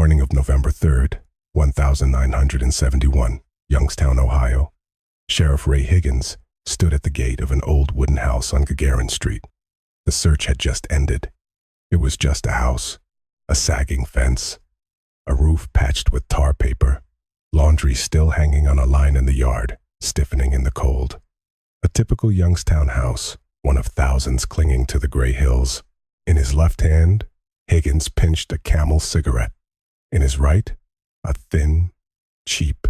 morning of November 3rd, 1971, Youngstown, Ohio, Sheriff Ray Higgins stood at the gate of an old wooden house on Gagarin Street. The search had just ended. It was just a house, a sagging fence, a roof patched with tar paper, laundry still hanging on a line in the yard, stiffening in the cold. A typical Youngstown house, one of thousands clinging to the gray hills. In his left hand, Higgins pinched a Camel cigarette. In his right, a thin, cheap,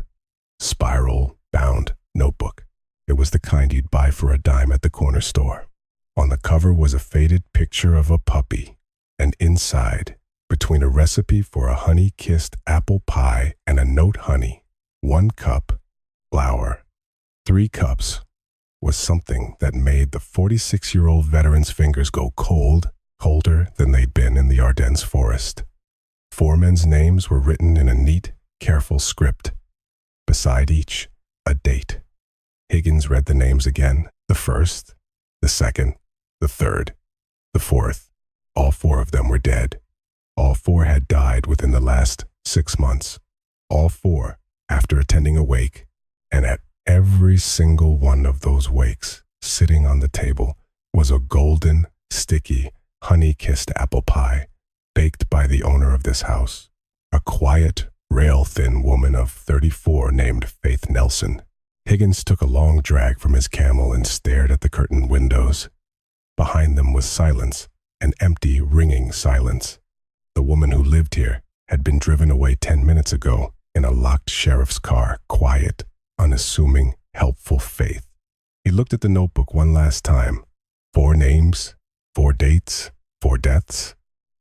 spiral-bound notebook. It was the kind you'd buy for a dime at the corner store. On the cover was a faded picture of a puppy, and inside, between a recipe for a honey-kissed apple pie and a note honey, 1 cup, flour, 3 cups, was something that made the 46-year-old veteran's fingers go cold, colder than they'd been in the Ardennes forest. 4 men's names were written in a neat, careful script. Beside each, a date. Higgins read the names again, the first, the second, the third, the fourth. All 4 of them were dead. All 4 had died within the last 6 months. All 4 after attending a wake, and at every single one of those wakes, sitting on the table, was a golden, sticky, honey-kissed apple pie, baked by the owner of this house, a quiet, rail-thin woman of 34 named Faith Nelson. Higgins took a long drag from his Camel and stared at the curtained windows. Behind them was silence, an empty, ringing silence. The woman who lived here had been driven away 10 minutes ago in a locked sheriff's car, quiet, unassuming, helpful Faith. He looked at the notebook one last time. 4 names, 4 dates, 4 deaths,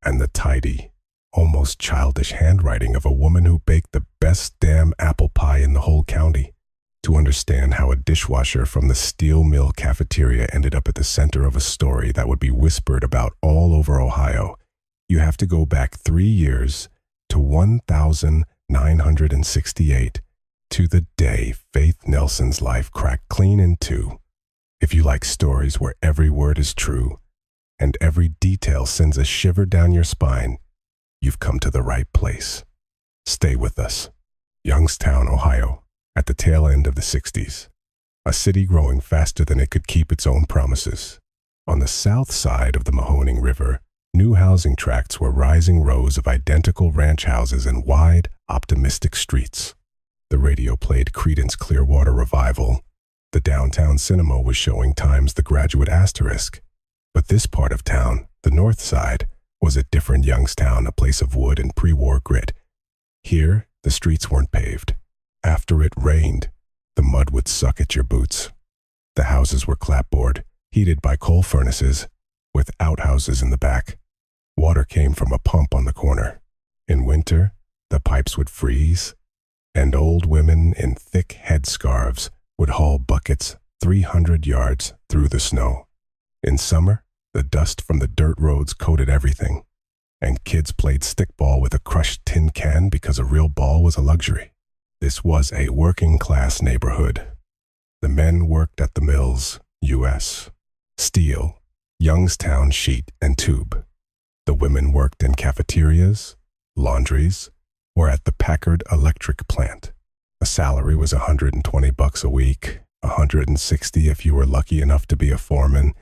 and the tidy, almost childish handwriting of a woman who baked the best damn apple pie in the whole county. To understand how a dishwasher from the steel mill cafeteria ended up at the center of a story that would be whispered about all over Ohio, you have to go back 3 years to 1968, to the day Faith Nelson's life cracked clean in 2. If you like stories where every word is true and every detail sends a shiver down your spine, you've come to the right place. Stay with us. Youngstown, Ohio, at the tail end of the 60s. A city growing faster than it could keep its own promises. On the south side of the Mahoning River, new housing tracts were rising rows of identical ranch houses and wide, optimistic streets. The radio played Creedence Clearwater Revival. The downtown cinema was showing Times The Graduate Asterisk. But this part of town, the north side, was a different Youngstown, a place of wood and pre-war grit. Here, the streets weren't paved. After it rained, the mud would suck at your boots. The houses were clapboard, heated by coal furnaces, with outhouses in the back. Water came from a pump on the corner. In winter, the pipes would freeze, and old women in thick headscarves would haul buckets 300 yards through the snow. In summer, the dust from the dirt roads coated everything, and kids played stickball with a crushed tin can because a real ball was a luxury. This was a working-class neighborhood. The men worked at the mills, U.S., steel, Youngstown sheet and tube. The women worked in cafeterias, laundries, or at the Packard electric plant. A salary was $120 a week, $160 if you were lucky enough to be a foreman.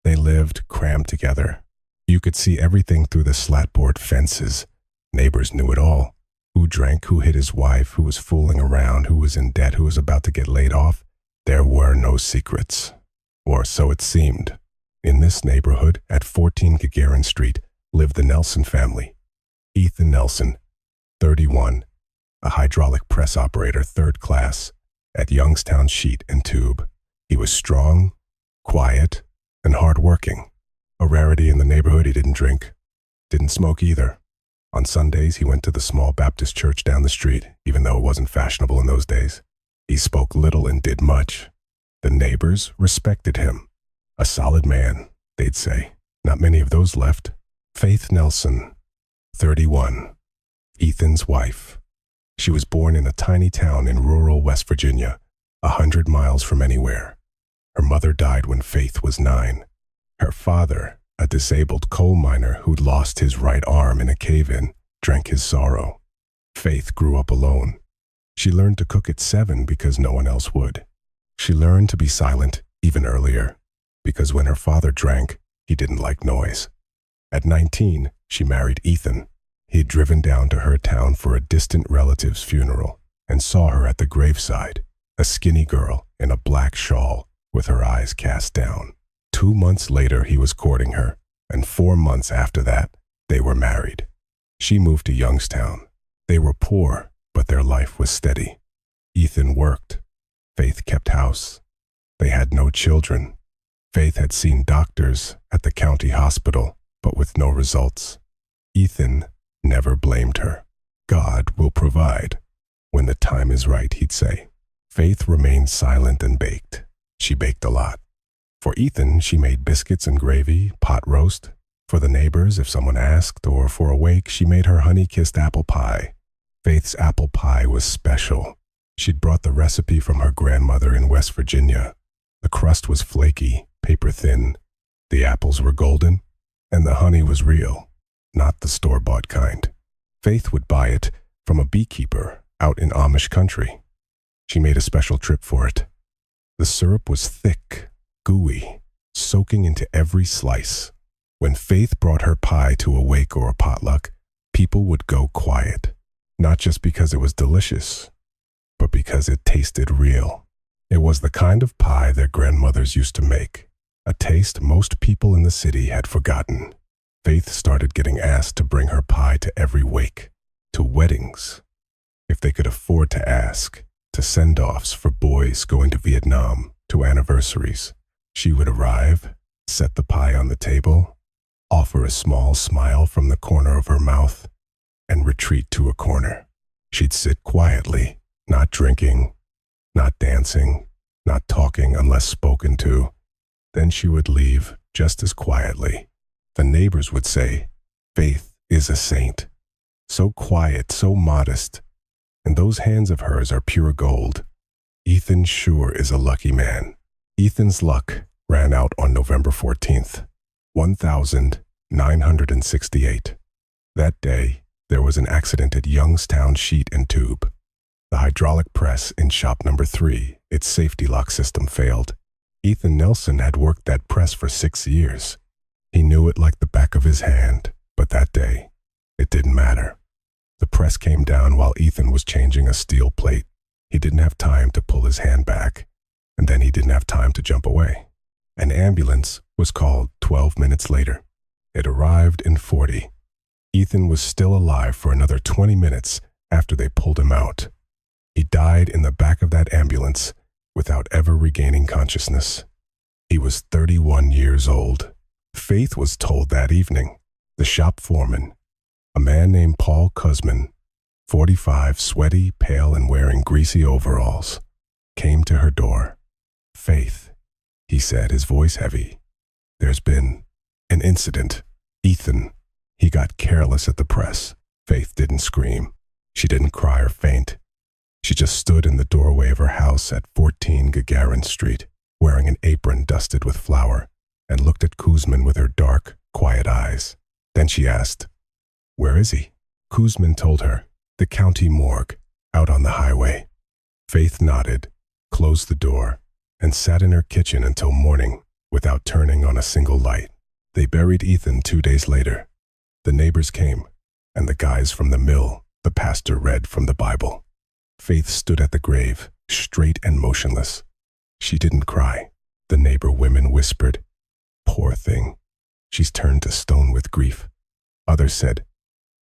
They lived crammed together. You could see everything through the slatboard fences. Neighbors knew it all. Who drank, who hit his wife, who was fooling around, who was in debt, who was about to get laid off. There were no secrets. Or so it seemed. In this neighborhood, at 14 Gagarin Street, lived the Nelson family. Ethan Nelson, 31, a hydraulic press operator, 3rd class, at Youngstown Sheet and Tube. He was strong, quiet, and hard-working. A rarity in the neighborhood. He didn't drink, didn't smoke either. On Sundays, he went to the small Baptist church down the street, even though it wasn't fashionable in those days. He spoke little and did much. The neighbors respected him. A solid man, they'd say. Not many of those left. Faith Nelson, 31, Ethan's wife. She was born in a tiny town in rural West Virginia, 100 miles from anywhere. Her mother died when Faith was 9. Her father, a disabled coal miner who'd lost his right arm in a cave-in, drank his sorrow. Faith grew up alone. She learned to cook at 7 because no one else would. She learned to be silent even earlier because when her father drank, he didn't like noise. At 19, she married Ethan. He'd driven down to her town for a distant relative's funeral and saw her at the graveside, a skinny girl in a black shawl with her eyes cast down. 2 months later, he was courting her, and 4 months after that, they were married. She moved to Youngstown. They were poor, but their life was steady. Ethan worked. Faith kept house. They had no children. Faith had seen doctors at the county hospital, but with no results. Ethan never blamed her. God will provide. When the time is right, he'd say. Faith remained silent and baked. She baked a lot. For Ethan, she made biscuits and gravy, pot roast. For the neighbors, if someone asked, or for a wake, she made her honey-kissed apple pie. Faith's apple pie was special. She'd brought the recipe from her grandmother in West Virginia. The crust was flaky, paper-thin. The apples were golden, and the honey was real, not the store-bought kind. Faith would buy it from a beekeeper out in Amish country. She made a special trip for it. The syrup was thick, gooey, soaking into every slice. When Faith brought her pie to a wake or a potluck, people would go quiet, not just because it was delicious, but because it tasted real. It was the kind of pie their grandmothers used to make, a taste most people in the city had forgotten. Faith started getting asked to bring her pie to every wake, to weddings, if they could afford to ask, to send-offs for boys going to Vietnam, to anniversaries. She would arrive, set the pie on the table, offer a small smile from the corner of her mouth, and retreat to a corner. She'd sit quietly, not drinking, not dancing, not talking unless spoken to. Then she would leave just as quietly. The neighbors would say, Faith is a saint. So quiet, so modest, and those hands of hers are pure gold. Ethan sure is a lucky man. Ethan's luck ran out on November 14th, 1968. That day, there was an accident at Youngstown Sheet and Tube. The hydraulic press in shop number 3, its safety lock system failed. Ethan Nelson had worked that press for 6 years. He knew it like the back of his hand, but that day, it didn't matter. The press came down while Ethan was changing a steel plate. He didn't have time to pull his hand back, and then he didn't have time to jump away. An ambulance was called 12 minutes later. It arrived in 40. Ethan was still alive for another 20 minutes after they pulled him out. He died in the back of that ambulance without ever regaining consciousness. He was 31 years old. Faith was told that evening. The shop foreman, a man named Paul Kuzman, 45, sweaty, pale, and wearing greasy overalls, came to her door. Faith, he said, his voice heavy. There's been an incident. Ethan, he got careless at the press. Faith didn't scream. She didn't cry or faint. She just stood in the doorway of her house at 14 Gagarin Street, wearing an apron dusted with flour, and looked at Kuzman with her dark, quiet eyes. Then she asked, "Where is he?" Kuzman told her, "The county morgue, out on the highway." Faith nodded, closed the door, and sat in her kitchen until morning without turning on a single light. They buried Ethan 2 days later. The neighbors came, and the guys from the mill, the pastor read from the Bible. Faith stood at the grave, straight and motionless. She didn't cry. The neighbor women whispered, "Poor thing. She's turned to stone with grief." Others said,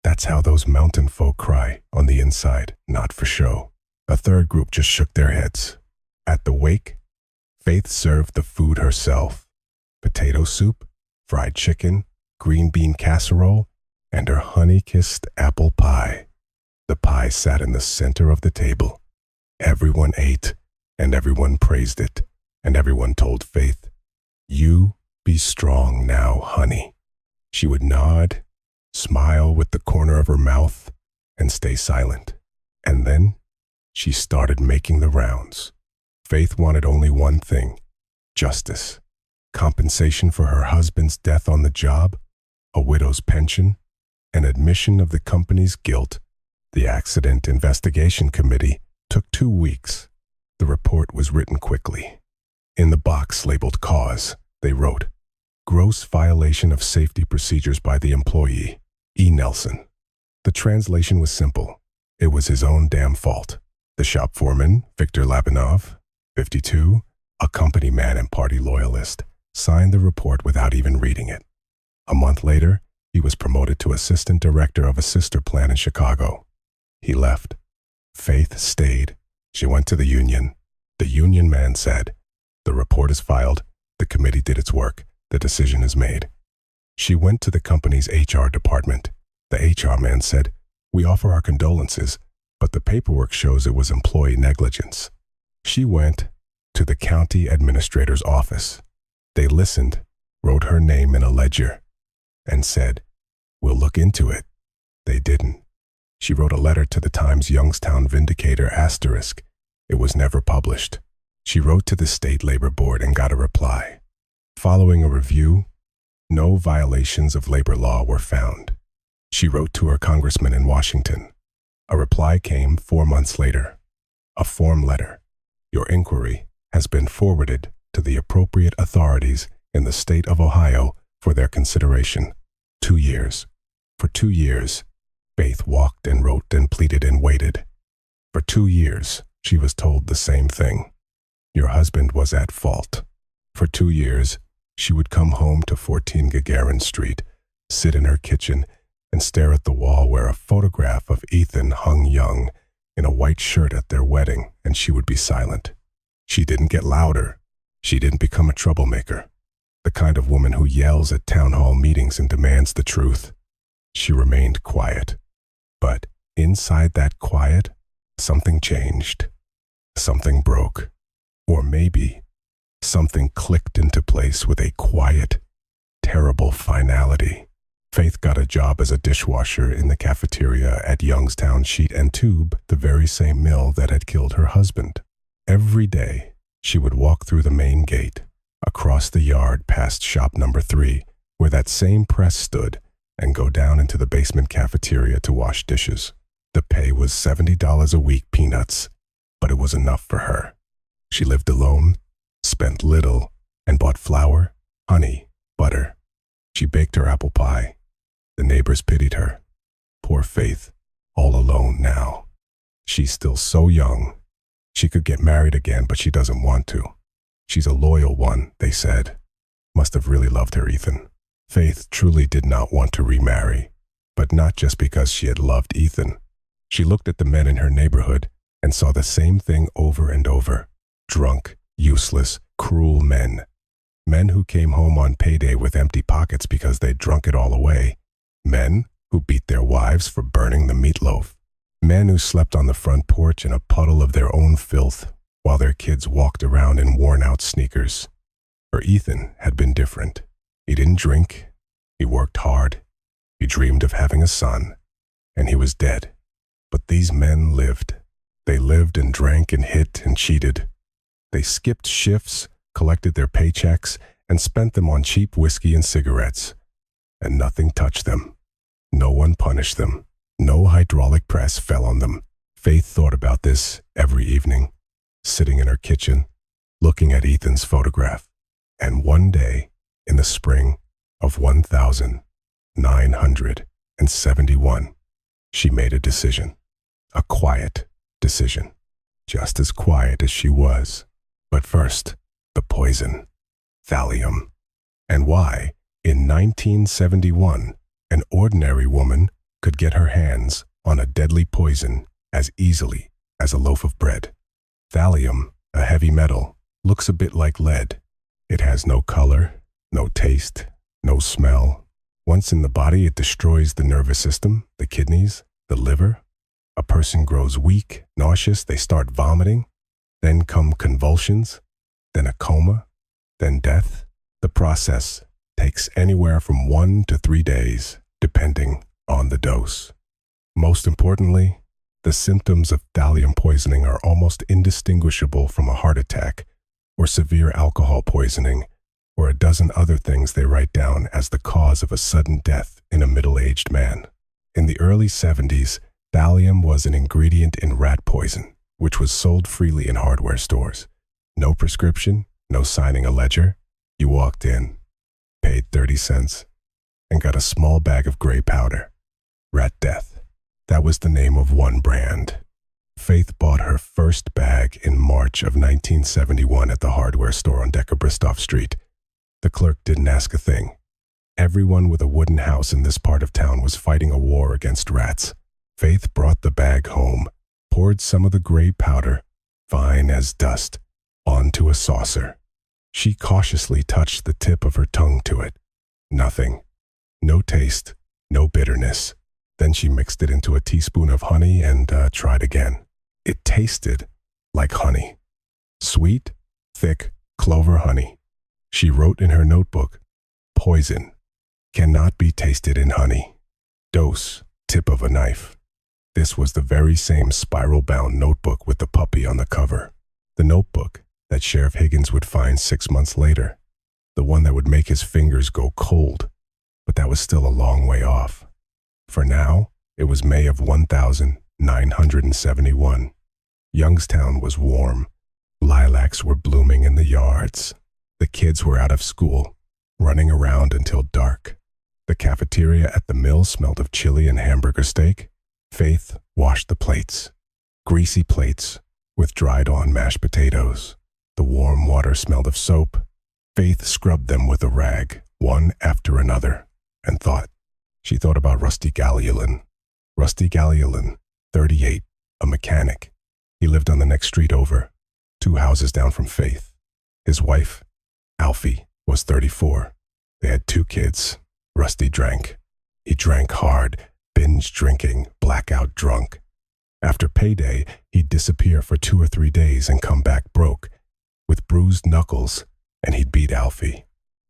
"That's how those mountain folk cry on the inside, not for show." A third group just shook their heads. At the wake, Faith served the food herself: potato soup, fried chicken, green bean casserole, and her honey-kissed apple pie. The pie sat in the center of the table. Everyone ate, and everyone praised it, and everyone told Faith, "You be strong now, honey." She would nod, smile with the corner of her mouth, and stay silent. And then she started making the rounds. Faith wanted only one thing: justice, compensation for her husband's death on the job, a widow's pension, an admission of the company's guilt, The Accident Investigation Committee took 2 weeks. The report was written quickly. In the box labeled cause, they wrote, "Gross violation of safety procedures by the employee, E. Nelson." The translation was simple. It was his own damn fault. The shop foreman, Victor Labanov, 52, a company man and party loyalist, signed the report without even reading it. A month later, he was promoted to assistant director of a sister plant in Chicago. He left. Faith stayed. She went to the union. The union man said, "The report is filed. The committee did its work. The decision is made." She went to the company's HR department. The HR man said, "We offer our condolences, but the paperwork shows it was employee negligence." She went to the county administrator's office. They listened, wrote her name in a ledger, and said, "We'll look into it." They didn't. She wrote a letter to the Times Youngstown Vindicator *. It was never published. She wrote to the State Labor Board and got a reply. Following a review, no violations of labor law were found. She wrote to her congressman in Washington. A reply came 4 months later. A form letter. "Your inquiry has been forwarded to the appropriate authorities in the state of Ohio for their consideration." 2 years. For 2 years, Faith walked and wrote and pleaded and waited. For 2 years, she was told the same thing. Your husband was at fault. For 2 years, she would come home to 14 Gagarin Street, sit in her kitchen, and stare at the wall where a photograph of Ethan hung young in a white shirt at their wedding, and she would be silent. She didn't get louder. She didn't become a troublemaker, the kind of woman who yells at town hall meetings and demands the truth. She remained quiet. But inside that quiet, something changed. Something broke. Or maybe something clicked into place with a quiet, terrible finality. Faith got a job as a dishwasher in the cafeteria at Youngstown Sheet and Tube, the very same mill that had killed her husband. Every day, she would walk through the main gate, across the yard past shop number 3, where that same press stood, and go down into the basement cafeteria to wash dishes. The pay was $70 a week, peanuts, but it was enough for her. She lived alone, spent little, and bought flour, honey, butter. She baked her apple pie. The neighbors pitied her. Poor Faith, all alone now. She's still so young. She could get married again, but she doesn't want to. She's a loyal one, they said. Must have really loved her, Ethan. Faith truly did not want to remarry, but not just because she had loved Ethan. She looked at the men in her neighborhood and saw the same thing over and over. Drunk, useless, cruel men. Men who came home on payday with empty pockets because they'd drunk it all away. Men who beat their wives for burning the meatloaf. Men who slept on the front porch in a puddle of their own filth while their kids walked around in worn-out sneakers. Her Ethan had been different. He didn't drink. He worked hard. He dreamed of having a son. And he was dead. But these men lived. They lived and drank and hit and cheated. They skipped shifts, collected their paychecks, and spent them on cheap whiskey and cigarettes. And nothing touched them. No one punished them. No hydraulic press fell on them. Faith thought about this every evening, sitting in her kitchen, looking at Ethan's photograph. And one day, in the spring of 1971, she made a decision. A quiet decision. Just as quiet as she was. But first, the poison. Thallium. And why, in 1971, an ordinary woman could get her hands on a deadly poison as easily as a loaf of bread. Thallium, a heavy metal, looks a bit like lead. It has no color, no taste, no smell. Once in the body, it destroys the nervous system, the kidneys, the liver. A person grows weak, nauseous, they start vomiting. Then come convulsions, then a coma, then death. The process takes anywhere from 1 to 3 days, depending on the dose. Most importantly, the symptoms of thallium poisoning are almost indistinguishable from a heart attack or severe alcohol poisoning or a dozen other things they write down as the cause of a sudden death in a middle-aged man. In the early 70s, Thallium was an ingredient in rat poison, which was sold freely in hardware stores. No prescription, no signing a ledger. You walked in, paid 30 cents, and got a small bag of gray powder. Rat Death. That was the name of one brand. Faith bought her first bag in March of 1971 at the hardware store on Decker-Bristoff Street. The clerk didn't ask a thing. Everyone with a wooden house in this part of town was fighting a war against rats. Faith brought the bag home, poured some of the gray powder, fine as dust, onto a saucer. She cautiously touched the tip of her tongue to it. Nothing. No taste, no bitterness. Then she mixed it into a teaspoon of honey and tried again. It tasted like honey. Sweet, thick clover honey. She wrote in her notebook, "Poison. Cannot be tasted in honey. Dose, tip of a knife." This was the very same spiral-bound notebook with the puppy on the cover. The notebook that Sheriff Higgins would find 6 months later. The one that would make his fingers go cold. But that was still a long way off. For now, it was May of 1971. Youngstown was warm. Lilacs were blooming in the yards. The kids were out of school, running around until dark. The cafeteria at the mill smelled of chili and hamburger steak. Faith washed the plates. Greasy plates with dried-on mashed potatoes. The warm water smelled of soap. Faith scrubbed them with a rag, one after another, and thought. She thought about Rusty Gallulin. Rusty Gallulin, 38, a mechanic. He lived on the next street over, 2 houses down from Faith. His wife, Alfie, was 34. They had 2 kids. Rusty drank. He drank hard, binge drinking, blackout drunk. After payday, he'd disappear for 2 or 3 days and come back broke, with bruised knuckles, and he'd beat Alfie.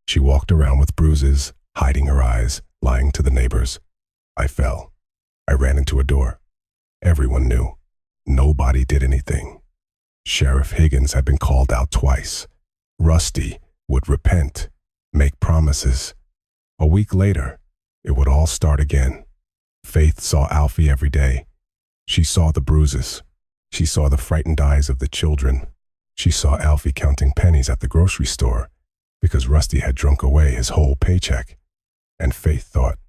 She walked around with bruises, hiding her eyes, lying to the neighbors. I fell. I ran into a door. Everyone knew. Nobody did anything. Sheriff Higgins had been called out twice. Rusty would repent, make promises. A week later, it would all start again. Faith saw Alfie every day. She saw the bruises. She saw the frightened eyes of the children. She saw Alfie counting pennies at the grocery store because Rusty had drunk away his whole paycheck. And Faith thought,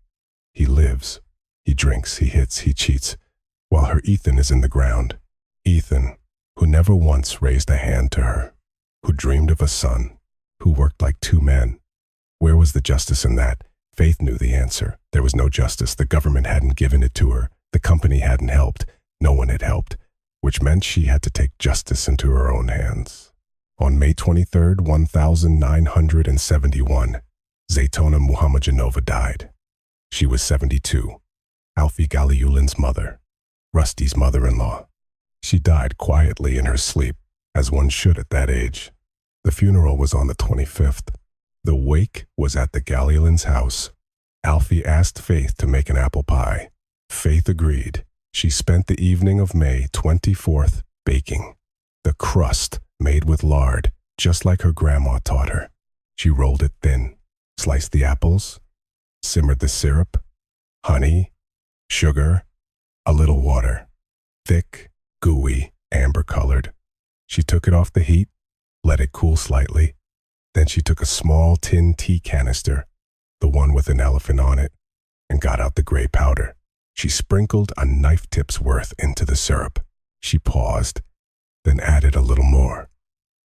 he lives, he drinks, he hits, he cheats, while her Ethan is in the ground. Ethan, who never once raised a hand to her, who dreamed of a son, who worked like 2 men. Where was the justice in that? Faith knew the answer. There was no justice. The government hadn't given it to her. The company hadn't helped. No one had helped, which meant she had to take justice into her own hands. On May 23rd, 1971, Zaytona Muhammadjanova died. She was 72, Alfie Galliulin's mother, Rusty's mother-in-law. She died quietly in her sleep, as one should at that age. The funeral was on the 25th. The wake was at the Galliulins' house. Alfie asked Faith to make an apple pie. Faith agreed. She spent the evening of May 24th baking. The crust made with lard, just like her grandma taught her. She rolled it thin, sliced the apples, simmered the syrup, honey, sugar, a little water. Thick, gooey, amber-colored. She took it off the heat, let it cool slightly. Then she took a small tin tea canister, the one with an elephant on it, and got out the gray powder. She sprinkled a knife tip's worth into the syrup. She paused, then added a little more.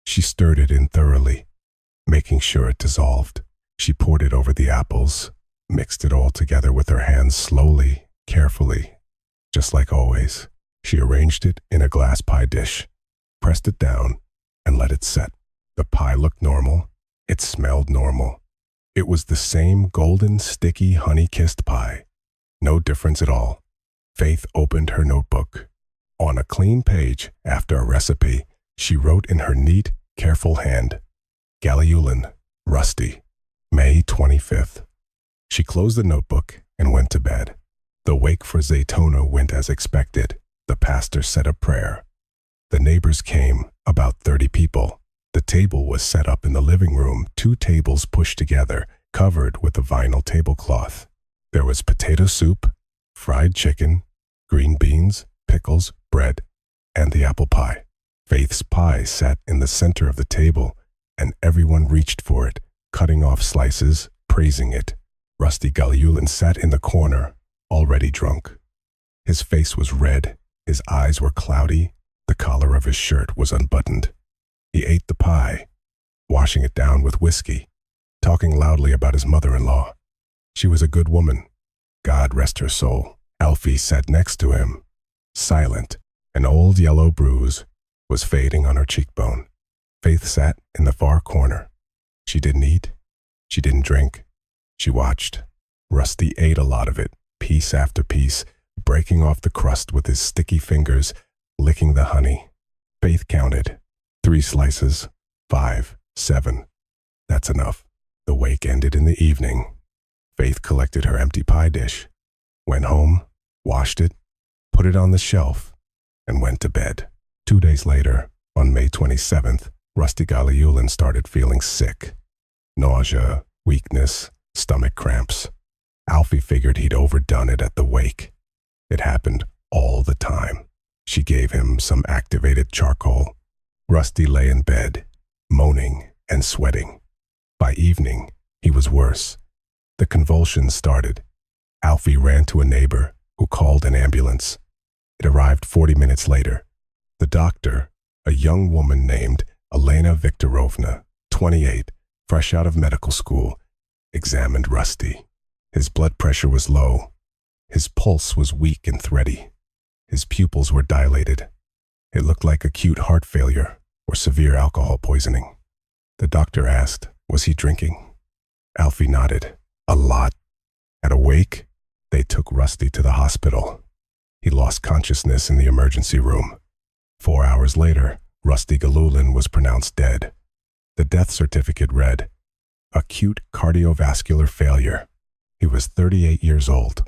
She stirred it in thoroughly, making sure it dissolved. She poured it over the apples, mixed it all together with her hands slowly, carefully, just like always. She arranged it in a glass pie dish, pressed it down, and let it set. The pie looked normal. It smelled normal. It was the same golden, sticky, honey-kissed pie. No difference at all. Faith opened her notebook. On a clean page, after a recipe, she wrote in her neat, careful hand, Galliulin, Rusty, May 25th. She closed the notebook and went to bed. The wake for Zaytona went as expected. The pastor said a prayer. The neighbors came, about 30 people. The table was set up in the living room, 2 tables pushed together, covered with a vinyl tablecloth. There was potato soup, fried chicken, green beans, pickles, bread, and the apple pie. Faith's pie sat in the center of the table, and everyone reached for it, cutting off slices, praising it. Rusty Galiulin sat in the corner, already drunk. His face was red, his eyes were cloudy, the collar of his shirt was unbuttoned. He ate the pie, washing it down with whiskey, talking loudly about his mother-in-law. She was a good woman. God rest her soul. Alfie sat next to him, silent. An old yellow bruise was fading on her cheekbone. Faith sat in the far corner. She didn't eat. She didn't drink. She watched. Rusty ate a lot of it, piece after piece, breaking off the crust with his sticky fingers, licking the honey. Faith counted. 3 slices, 5, 7. That's enough. The wake ended in the evening. Faith collected her empty pie dish, went home, washed it, put it on the shelf, and went to bed. 2 days later, on May 27th, Rusty Galiulin started feeling sick. Nausea, weakness, stomach cramps. Alfie figured he'd overdone it at the wake. It happened all the time. She gave him some activated charcoal. Rusty lay in bed, moaning and sweating. By evening, he was worse. The convulsions started. Alfie ran to a neighbor, who called an ambulance. It arrived 40 minutes later. The doctor, a young woman named Elena Viktorovna, 28, fresh out of medical school, examined Rusty. His blood pressure was low. His pulse was weak and thready. His pupils were dilated. It looked like acute heart failure or severe alcohol poisoning. The doctor asked, was he drinking? Alfie nodded. A lot. At a wake, they took Rusty to the hospital. He lost consciousness in the emergency room. 4 hours later, Rusty Galiulin was pronounced dead. The death certificate read, acute cardiovascular failure. He was 38 years old.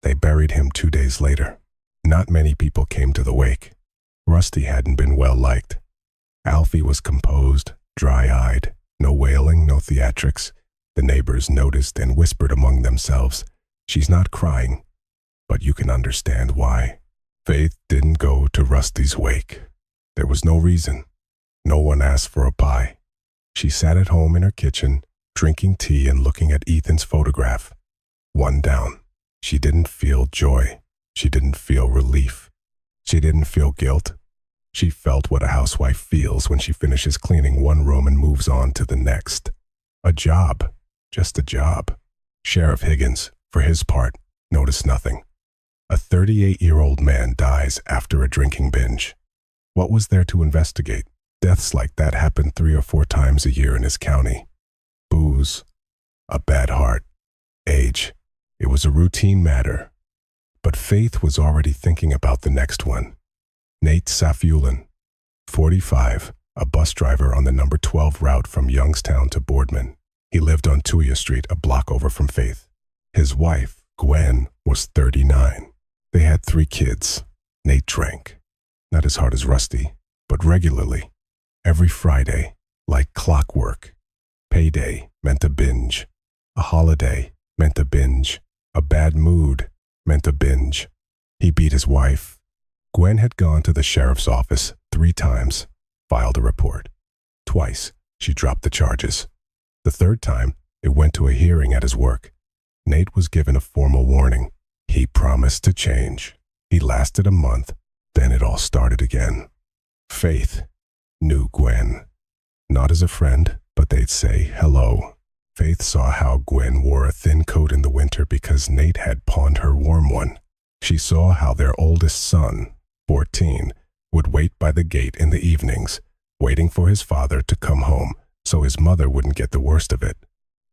They buried him 2 days later. Not many people came to the wake. Rusty hadn't been well liked. Alfie was composed, dry-eyed, no wailing, no theatrics. The neighbors noticed and whispered among themselves, she's not crying, but you can understand why. Faith didn't go to Rusty's wake. There was no reason. No one asked for a pie. She sat at home in her kitchen, drinking tea and looking at Ethan's photograph. One down. She didn't feel joy. She didn't feel relief. She didn't feel guilt. She felt what a housewife feels when she finishes cleaning one room and moves on to the next. A job. Just a job. Sheriff Higgins, for his part, noticed nothing. A 38-year-old man dies after a drinking binge. What was there to investigate? Deaths like that happen 3 or 4 times a year in his county. Booze, a bad heart, age. It was a routine matter. But Faith was already thinking about the next one. Nate Safiullin, 45, a bus driver on the number 12 route from Youngstown to Boardman. He lived on Tuya Street, a block over from Faith. His wife, Gwen, was 39. They had 3 kids. Nate drank. Not as hard as Rusty, but regularly. Every Friday, like clockwork. Payday meant a binge. A holiday meant a binge. A bad mood meant a binge. He beat his wife. Gwen had gone to the sheriff's office 3 times, filed a report. Twice, she dropped the charges. The 3rd time, it went to a hearing at his work. Nate was given a formal warning. He promised to change. He lasted a month, then it all started again. Faith knew Gwen. Not as a friend, but they'd say hello. Faith saw how Gwen wore a thin coat in the winter because Nate had pawned her warm one. She saw how their oldest son, 14, would wait by the gate in the evenings, waiting for his father to come home so his mother wouldn't get the worst of it.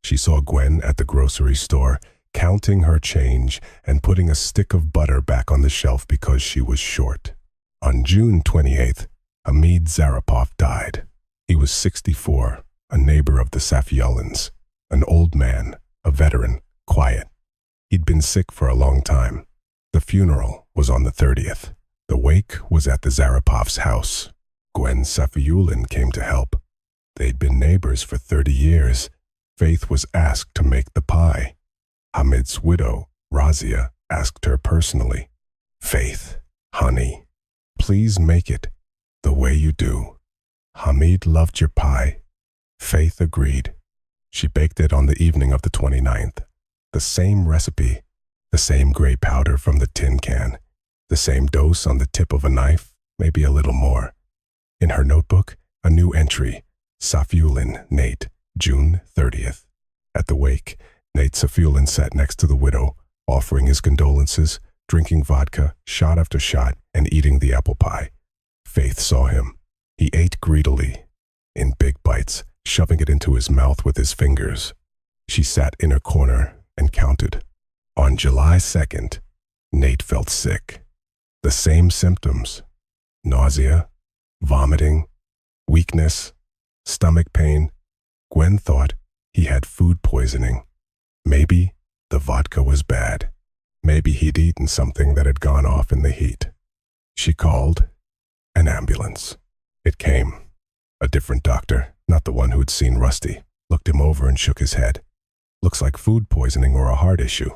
She saw Gwen at the grocery store, counting her change and putting a stick of butter back on the shelf because she was short. On June 28th, Hamid Zarapov died. He was 64, a neighbor of the Safiullins, an old man, a veteran, quiet. He'd been sick for a long time. The funeral was on the 30th. The wake was at the Zarapovs' house. Gwen Safiullin came to help. They'd been neighbors for 30 years. Faith was asked to make the pie. Hamid's widow, Razia, asked her personally. Faith, honey, please make it the way you do. Hamid loved your pie. Faith agreed. She baked it on the evening of the 29th. The same recipe, the same gray powder from the tin can, the same dose on the tip of a knife, maybe a little more. In her notebook, a new entry, Safulin, Nate, June 30th. At the wake, Nate Safulin sat next to the widow, offering his condolences, drinking vodka, shot after shot, and eating the apple pie. Faith saw him. He ate greedily, in big bites, shoving it into his mouth with his fingers. She sat in her corner and counted. On July 2nd, Nate felt sick. The same symptoms: nausea, vomiting, weakness, stomach pain. Gwen thought he had food poisoning. Maybe the vodka was bad. Maybe he'd eaten something that had gone off in the heat. She called an ambulance. It came. A different doctor, not the one who'd seen Rusty, looked him over and shook his head. Looks like food poisoning or a heart issue.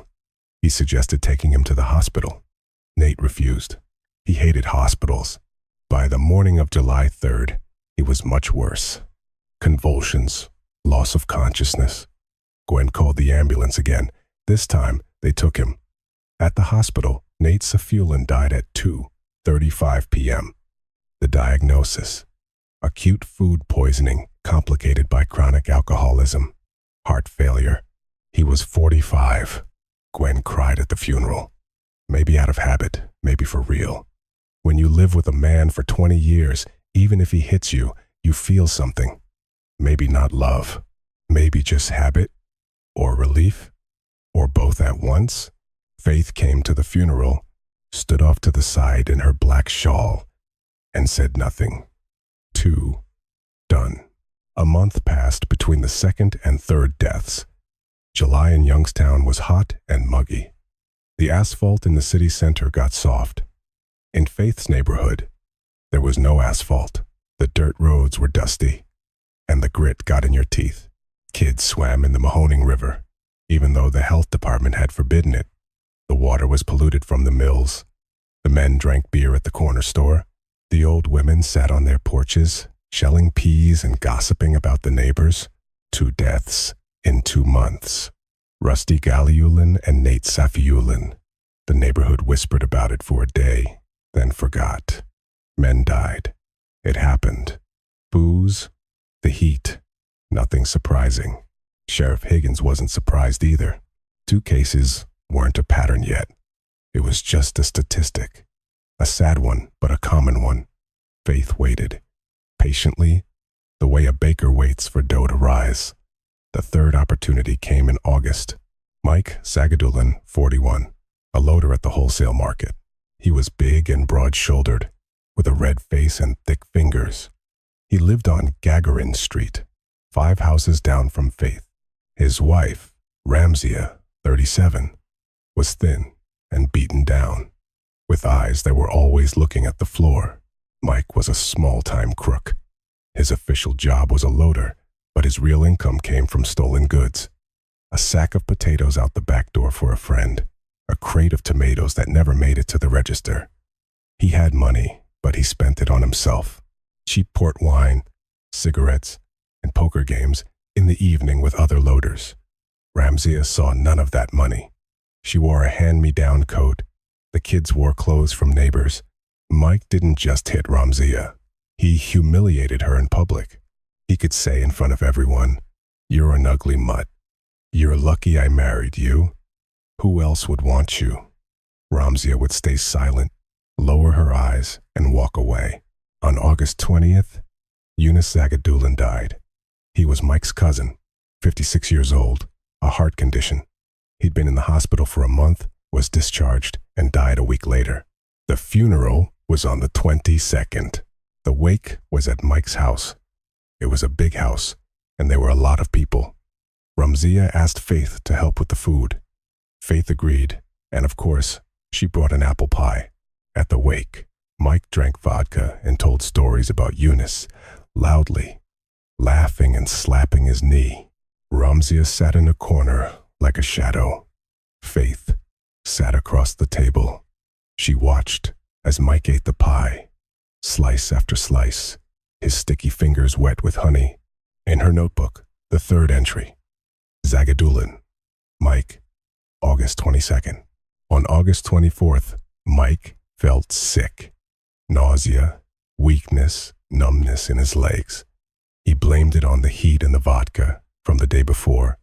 He suggested taking him to the hospital. Nate refused. He hated hospitals. By the morning of July 3rd, he was much worse. Convulsions, loss of consciousness. Gwen called the ambulance again. This time, they took him. At the hospital, Nate Safulin died at 2:35 p.m. The diagnosis: acute food poisoning complicated by chronic alcoholism, heart failure. He was 45. Gwen cried at the funeral. Maybe out of habit, maybe for real. When you live with a man for 20 years, even if he hits you, you feel something. Maybe not love, maybe just habit, or relief, or both at once. Faith came to the funeral, stood off to the side in her black shawl, and said nothing. Done. A month passed between the second and third deaths. July in Youngstown was hot and muggy. The asphalt in the city center got soft. In Faith's neighborhood, there was no asphalt. The dirt roads were dusty, and the grit got in your teeth. Kids swam in the Mahoning River, even though the health department had forbidden it. The water was polluted from the mills. The men drank beer at the corner store. The old women sat on their porches, shelling peas and gossiping about the neighbors. 2 deaths in 2 months. Rusty Galiulin and Nate Safulin. The neighborhood whispered about it for a day, then forgot. Men died. It happened. Booze, the heat, nothing surprising. Sheriff Higgins wasn't surprised either. 2 cases weren't a pattern yet. It was just a statistic. A sad one, but a common one. Faith waited, patiently, the way a baker waits for dough to rise. The third opportunity came in August. Mike Zagadulin, 41, a loader at the wholesale market. He was big and broad-shouldered, with a red face and thick fingers. He lived on Gagarin Street, 5 houses down from Faith. His wife, Ramsia, 37, was thin and beaten down, with eyes that were always looking at the floor. Mike was a small-time crook. His official job was a loader, but his real income came from stolen goods. A sack of potatoes out the back door for a friend, a crate of tomatoes that never made it to the register. He had money, but he spent it on himself. Cheap port wine, cigarettes, and poker games in the evening with other loaders. Ramsia saw none of that money. She wore a hand-me-down coat. The kids wore clothes from neighbors. Mike didn't just hit Ramsia. He humiliated her in public. He could say in front of everyone, "You're an ugly mutt. You're lucky I married you. Who else would want you?" Ramsia would stay silent, lower her eyes, and walk away. On August 20th, Eunice Zagadulin died. He was Mike's cousin, 56 years old, a heart condition. He'd been in the hospital for a month, was discharged, and died a week later. The funeral was on the 22nd. The wake was at Mike's house. It was a big house, and there were a lot of people. Ramsia asked Faith to help with the food. Faith agreed, and of course, she brought an apple pie. At the wake, Mike drank vodka and told stories about Eunice, loudly, laughing and slapping his knee. Ramsia sat in a corner like a shadow. Faith sat across the table. She watched as Mike ate the pie, slice after slice, his sticky fingers wet with honey. In her notebook, the third entry: Zagadulin, Mike, August 22nd. On August 24th, Mike felt sick. Nausea, weakness, numbness in his legs. He blamed it on the heat and the vodka from the day before,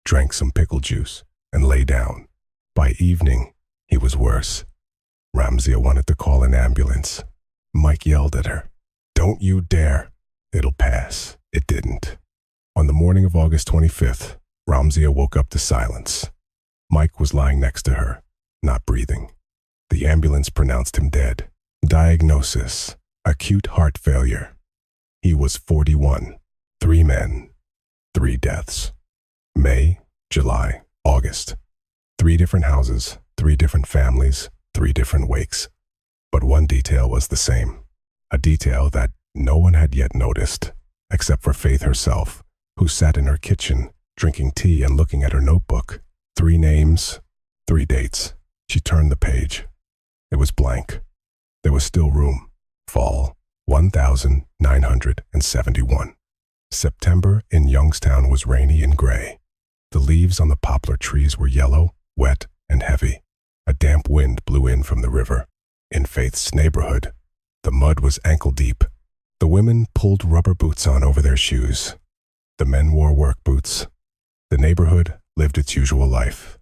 drank some pickle juice, and lay down. By evening, he was worse. Ramzia wanted to call an ambulance. Mike yelled at her, "Don't you dare. It'll pass." It didn't. On the morning of August 25th, Ramzia woke up to silence. Mike was lying next to her, not breathing. The ambulance pronounced him dead. Diagnosis: acute heart failure. He was 41. 3 men, 3 deaths. May, July, August. 3 different houses, 3 different families, 3 different wakes. But one detail was the same. A detail that no one had yet noticed, except for Faith herself, who sat in her kitchen, drinking tea and looking at her notebook. 3 names, 3 dates. She turned the page. It was blank. There was still room. Fall, 1971. September in Youngstown was rainy and gray. The leaves on the poplar trees were yellow, wet, and heavy. A damp wind blew in from the river. In Faith's neighborhood, the mud was ankle deep. The women pulled rubber boots on over their shoes. The men wore work boots. The neighborhood lived its usual life.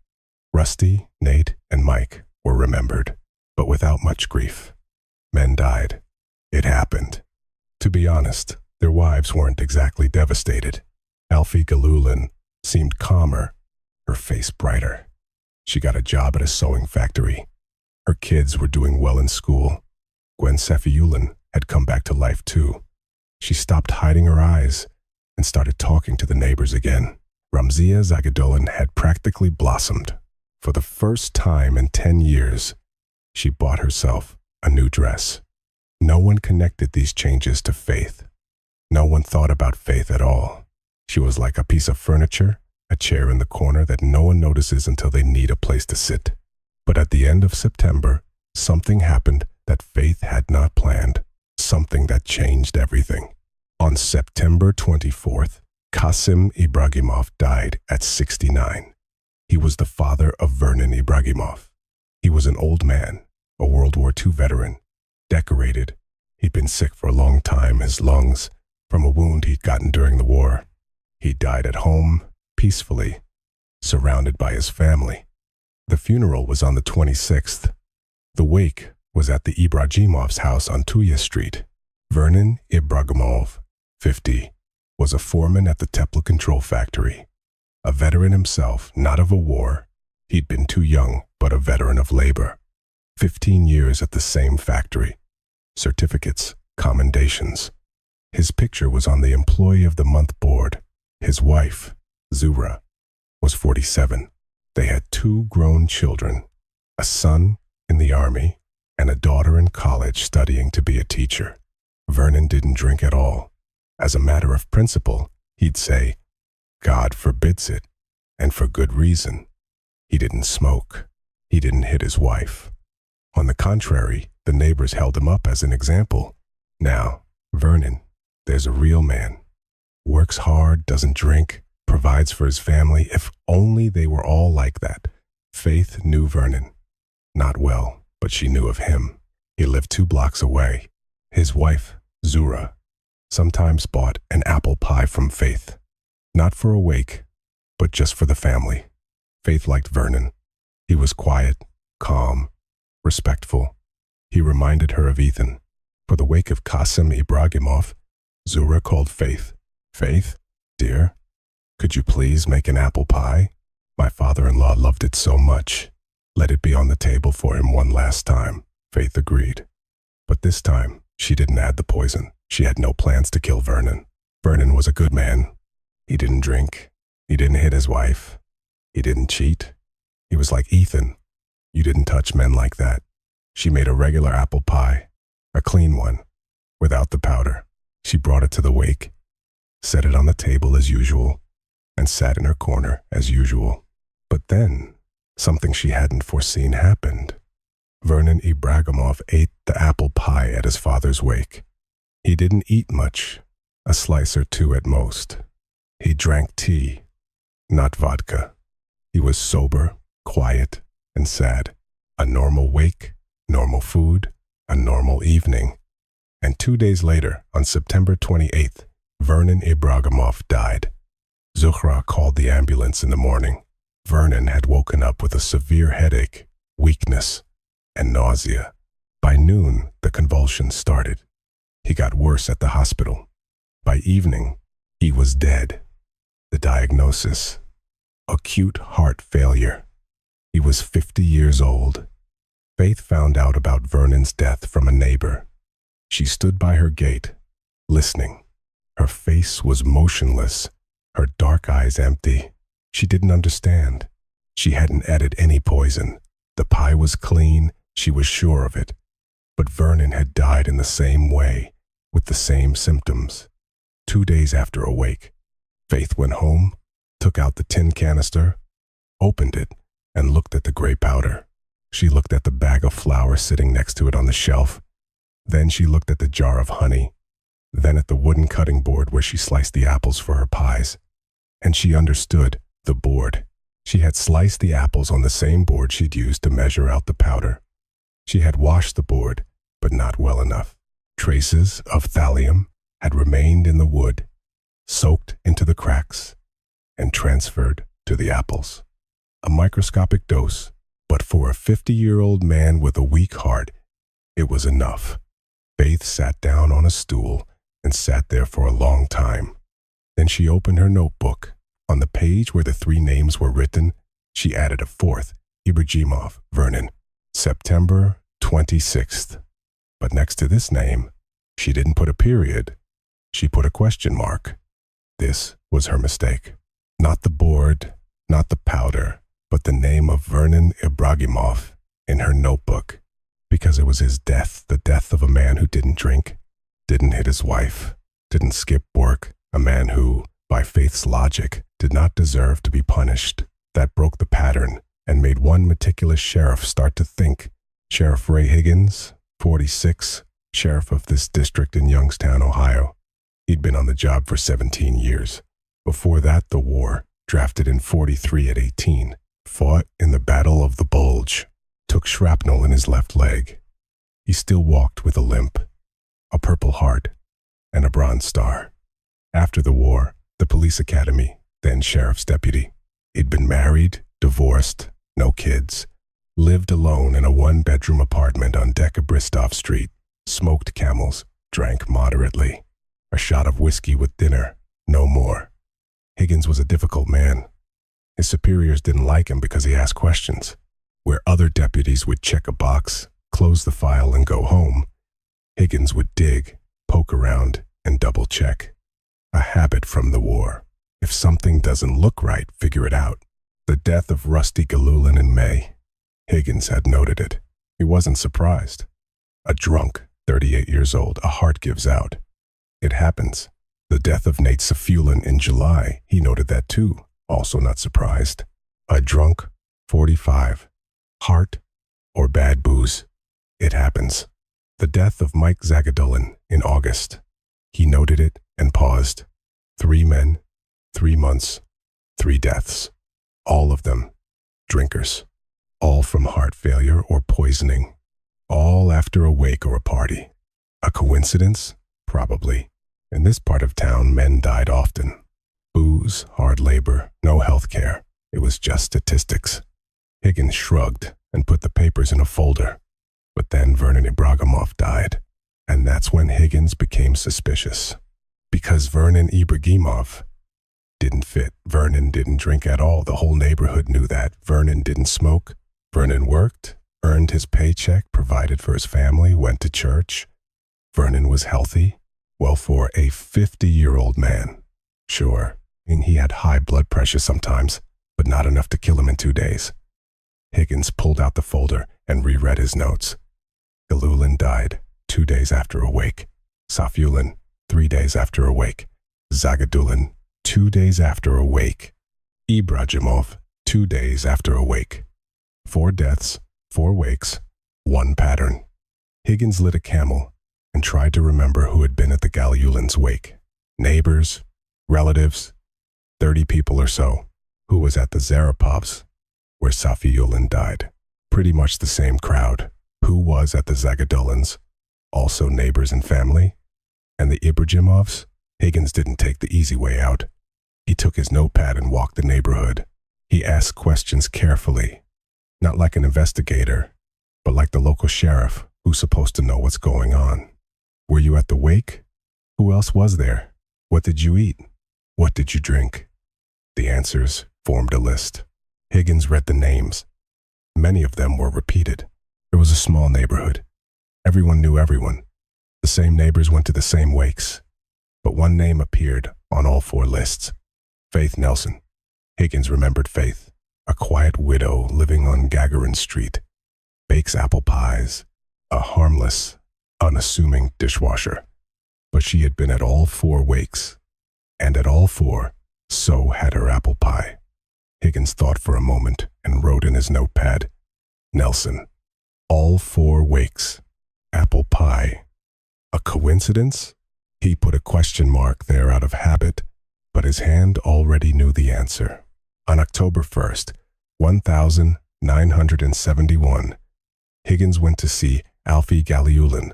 Rusty, Nate, and Mike were remembered, but without much grief. Men died. It happened. To be honest, their wives weren't exactly devastated. Alfie Galulin seemed calmer, her face brighter. She got a job at a sewing factory. Her kids were doing well in school. Gwen Sefiulin had come back to life too. She stopped hiding her eyes and started talking to the neighbors again. Ramzia Zagadulin had practically blossomed. For the first time in 10 years, she bought herself a new dress. No one connected these changes to Faith. No one thought about Faith at all. She was like a piece of furniture, a chair in the corner that no one notices until they need a place to sit. But at the end of September, something happened that Faith had not planned, something that changed everything. On September 24th, Qasim Ibragimov died at 69. He was the father of Vernon Ibragimov. He was an old man, a World War II veteran, decorated. He'd been sick for a long time, his lungs, from a wound he'd gotten during the war. He died at home, peacefully, surrounded by his family. The funeral was on the 26th. The wake was at the Ibragimov's house on Tuya Street. Vernon Ibragimov, 50, was a foreman at the Tepla Control Factory. A veteran himself, not of a war. He'd been too young, but a veteran of labor. 15 years at the same factory. Certificates, commendations. His picture was on the Employee of the Month board. His wife, Zura, was 47. They had 2 grown children, a son in the army and a daughter in college studying to be a teacher. Vernon didn't drink at all. As a matter of principle, he'd say, "God forbids it, and for good reason." He didn't smoke. He didn't hit his wife. On the contrary, the neighbors held him up as an example. Now, Vernon, there's a real man. Works hard, doesn't drink, provides for his family. If only they were all like that. Faith knew Vernon. Not well, but she knew of him. He lived 2 blocks away. His wife, Zura, sometimes bought an apple pie from Faith. Not for a wake, but just for the family. Faith liked Vernon. He was quiet, calm, respectful. He reminded her of Ethan. For the wake of Qasim Ibragimov, Zura called Faith. "Faith, dear, could you please make an apple pie? My father-in-law loved it so much. Let it be on the table for him one last time." Faith agreed. But this time, she didn't add the poison. She had no plans to kill Vernon. Vernon was a good man. He didn't drink. He didn't hit his wife. He didn't cheat. He was like Ethan. You didn't touch men like that. She made a regular apple pie, a clean one, without the powder. She brought it to the wake, set it on the table as usual, and sat in her corner as usual. But then, something she hadn't foreseen happened. Vernon Ibragimov ate the apple pie at his father's wake. He didn't eat much, a slice or two at most. He drank tea, not vodka. He was sober, quiet, and sad. A normal wake, normal food, a normal evening. And 2 days later, on September 28th, Vernon Ibragimov died. Zuhra called the ambulance in the morning. Vernon had woken up with a severe headache, weakness, and nausea. By noon, the convulsions started. He got worse at the hospital. By evening, he was dead. The diagnosis: acute heart failure. He was 50 years old. Faith found out about Vernon's death from a neighbor. She stood by her gate, listening. Her face was motionless, her dark eyes empty. She didn't understand. She hadn't added any poison. The pie was clean, she was sure of it. But Vernon had died in the same way, with the same symptoms. 2 days after a wake, Faith went home, took out the tin canister, opened it, and looked at the gray powder. She looked at the bag of flour sitting next to it on the shelf. Then she looked at the jar of honey, then at the wooden cutting board where she sliced the apples for her pies. And she understood the board. She had sliced the apples on the same board she'd used to measure out the powder. She had washed the board, but not well enough. Traces of thallium had remained in the wood, soaked into the cracks, and transferred to the apples. A microscopic dose, but for a 50-year-old man with a weak heart, it was enough. Faith sat down on a stool and sat there for a long time. Then she opened her notebook. On the page where the 3 names were written, she added a 4th, Ibragimov, Vernon, September 26th. But next to this name, she didn't put a period. She put a question mark. This was her mistake. Not the board, not the powder, but the name of Vernon Ibragimov in her notebook. Because it was his death, the death of a man who didn't drink, didn't hit his wife, didn't skip work, a man who, by Faith's logic, did not deserve to be punished. That broke the pattern and made one meticulous sheriff start to think. Sheriff Ray Higgins, 46, sheriff of this district in Youngstown, Ohio. He'd been on the job for 17 years. Before that, the war, drafted in 43 at 18, fought in the Battle of the Bulge, took shrapnel in his left leg. He still walked with a limp, a Purple Heart, and a Bronze Star. After the war, the police academy, then sheriff's deputy. He'd been married, divorced, no kids, lived alone in a 1-bedroom apartment on Dekabristov Street, smoked Camels, drank moderately, a shot of whiskey with dinner, no more. Higgins was a difficult man. His superiors didn't like him because he asked questions. Where other deputies would check a box, close the file, and go home, Higgins would dig, poke around, and double-check. A habit from the war. If something doesn't look right, figure it out. The death of Rusty Galulin in May. Higgins had noted it. He wasn't surprised. A drunk, 38 years old, a heart gives out. It happens. The death of Nate Safulin in July, he noted that too, also not surprised. A drunk, 45. Heart or bad booze. It happens. The death of Mike Zagadulin in August. He noted it and paused. 3 men, 3 months, 3 deaths. All of them drinkers. All from heart failure or poisoning. All after a wake or a party. A coincidence? Probably. In this part of town, men died often. Booze, hard labor, no health care. It was just statistics. Higgins shrugged and put the papers in a folder. But then Vernon Ibragimov died. And that's when Higgins became suspicious. Because Vernon Ibragimov didn't fit. Vernon didn't drink at all. The whole neighborhood knew that. Vernon didn't smoke. Vernon worked, earned his paycheck, provided for his family, went to church. Vernon was healthy. Well, for a 50-year-old man. Sure, and he had high blood pressure sometimes, but not enough to kill him in 2 days. Higgins pulled out the folder and reread his notes. Galulin died 2 days after a wake. Safulin, 3 days after a wake. Zagadulin, 2 days after a wake. Ibragimov, 2 days after a wake. 4 deaths, 4 wakes, One pattern. Higgins lit a Camel and tried to remember who had been at the Galiulans' wake. Neighbors, relatives, 30 people or so. Who was at the Zarapovs, where Safiullin died? Pretty much the same crowd. Who was at the Zagadulans? Also neighbors and family. And the Ibrahimovs? Higgins didn't take the easy way out. He took his notepad and walked the neighborhood. He asked questions carefully, not like an investigator, but like the local sheriff who's supposed to know what's going on. Were you at the wake? Who else was there? What did you eat? What did you drink? The answers formed a list. Higgins read the names. Many of them were repeated. It was a small neighborhood. Everyone knew everyone. The same neighbors went to the same wakes. But one name appeared on all 4 lists. Faith Nelson. Higgins remembered Faith, a quiet widow living on Gagarin Street. Bakes apple pies, a harmless, unassuming dishwasher. But she had been at all 4 wakes, and at all 4, so had her apple pie. Higgins thought for a moment and wrote in his notepad, Nelson. All 4 wakes. Apple pie. A coincidence? He put a question mark there out of habit, but his hand already knew the answer. On October 1st, 1971, Higgins went to see Alfie Galiulin,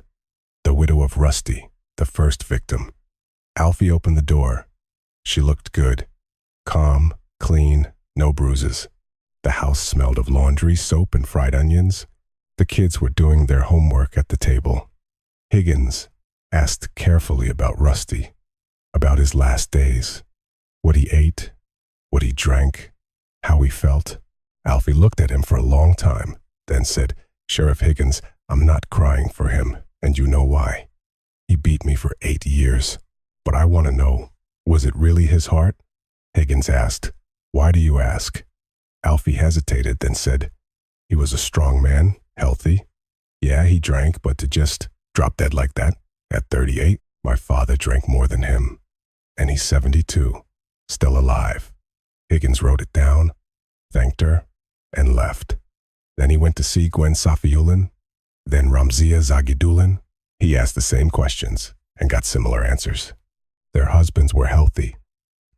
the widow of Rusty, the first victim. Alfie opened the door. She looked good. Calm, clean, no bruises. The house smelled of laundry, soap, and fried onions. The kids were doing their homework at the table. Higgins asked carefully about Rusty, about his last days, what he ate, what he drank, how he felt. Alfie looked at him for a long time, then said, Sheriff Higgins, I'm not crying for him, and you know why. He beat me for 8 years, but I want to know, was it really his heart? Higgins asked, Why do you ask? Alfie hesitated, then said, He was a strong man, healthy. Yeah, he drank, but to just drop dead like that, at 38, my father drank more than him. And he's 72, still alive. Higgins wrote it down, thanked her, and left. Then he went to see Gwen Safiullin, then Ramzia Zagidulin. He asked the same questions and got similar answers. Their husbands were healthy.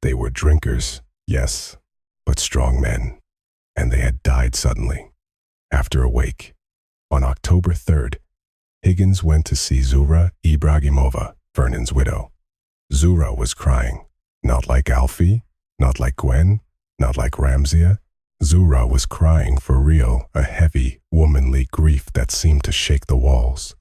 They were drinkers, yes, but strong men. And they had died suddenly, after a wake. On October 3rd, Higgins went to see Zura Ibrahimova, Vernon's widow. Zura was crying, not like Alfie, not like Gwen, not like Ramzia. Zura was crying for real, a heavy, womanly grief that seemed to shake the walls.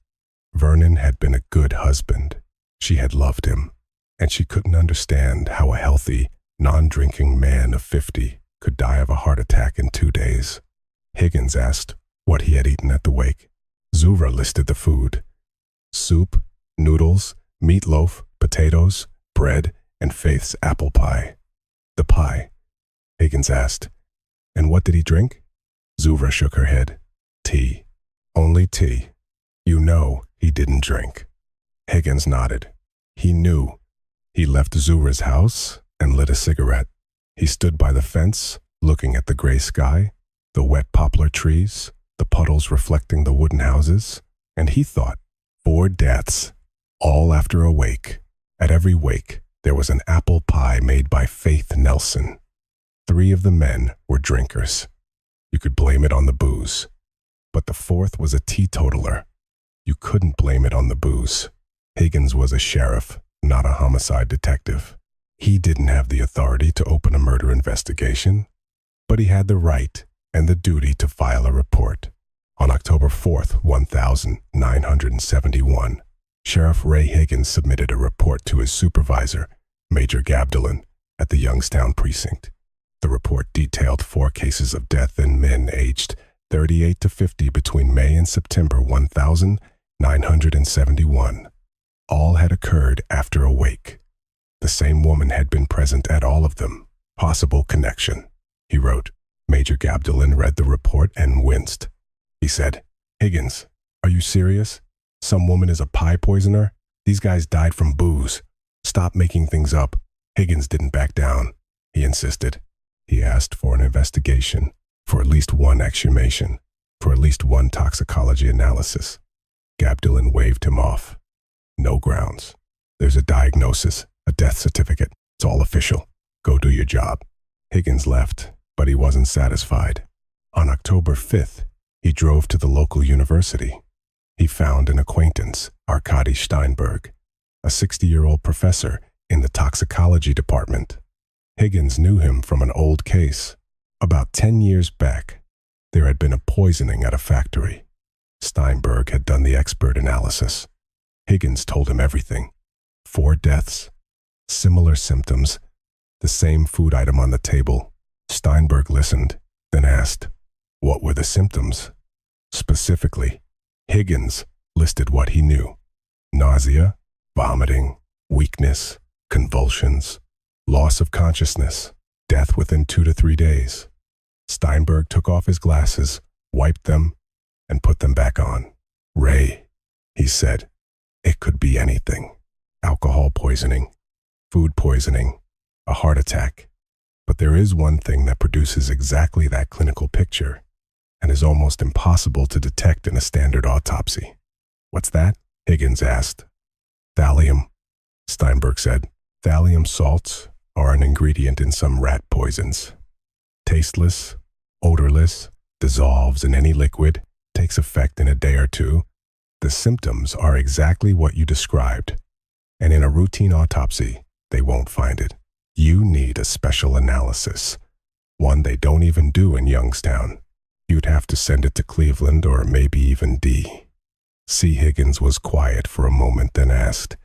Vernon had been a good husband. She had loved him, and she couldn't understand how a healthy, non-drinking man of 50 could die of a heart attack in 2 days. Higgins asked what he had eaten at the wake. Zura listed the food: soup, noodles, meatloaf, potatoes, bread, and Faith's apple pie. The pie, Higgins asked. And what did he drink? Zura shook her head. Tea. Only tea. You know he didn't drink. Higgins nodded. He knew. He left Zura's house and lit a cigarette. He stood by the fence, looking at the gray sky, the wet poplar trees, the puddles reflecting the wooden houses, and he thought, 4 deaths, all after a wake. At every wake, there was an apple pie made by Faith Nelson. 3 of the men were drinkers. You could blame it on the booze. But the 4th was a teetotaler. You couldn't blame it on the booze. Higgins was a sheriff, not a homicide detective. He didn't have the authority to open a murder investigation, but he had the right and the duty to file a report. On October 4th, 1971, Sheriff Ray Higgins submitted a report to his supervisor, Major Gabdolin, at the Youngstown precinct. The report detailed 4 cases of death in men aged 38 to 50 between May and September 1971. All had occurred after a wake. The same woman had been present at all of them. Possible connection, he wrote. Major Gabdolin read the report and winced. He said, Higgins, are you serious? Some woman is a pie poisoner? These guys died from booze. Stop making things up. Higgins didn't back down. He insisted. He asked for an investigation, for at least one exhumation, for at least one toxicology analysis. Gabdillon waved him off. No grounds. There's a diagnosis, a death certificate. It's all official. Go do your job. Higgins left, but he wasn't satisfied. On October 5th, he drove to the local university. He found an acquaintance, Arkady Steinberg, a 60-year-old professor in the toxicology department. Higgins knew him from an old case. About 10 years back, there had been a poisoning at a factory. Steinberg had done the expert analysis. Higgins told him everything. 4 deaths, similar symptoms, the same food item on the table. Steinberg listened, then asked, what were the symptoms? Specifically, Higgins listed what he knew: nausea, vomiting, weakness, convulsions, loss of consciousness, death within 2 to 3 days. Steinberg took off his glasses, wiped them, and put them back on. Ray, he said, it could be anything. Alcohol poisoning, food poisoning, a heart attack. But there is one thing that produces exactly that clinical picture and is almost impossible to detect in a standard autopsy. What's that? Higgins asked. Thallium, Steinberg said. Thallium salts are an ingredient in some rat poisons. Tasteless, odorless, dissolves in any liquid, takes effect in a day or two. The symptoms are exactly what you described, and in a routine autopsy, they won't find it. You need a special analysis, one they don't even do in Youngstown. You'd have to send it to Cleveland or maybe even D. C. Higgins was quiet for a moment, then asked,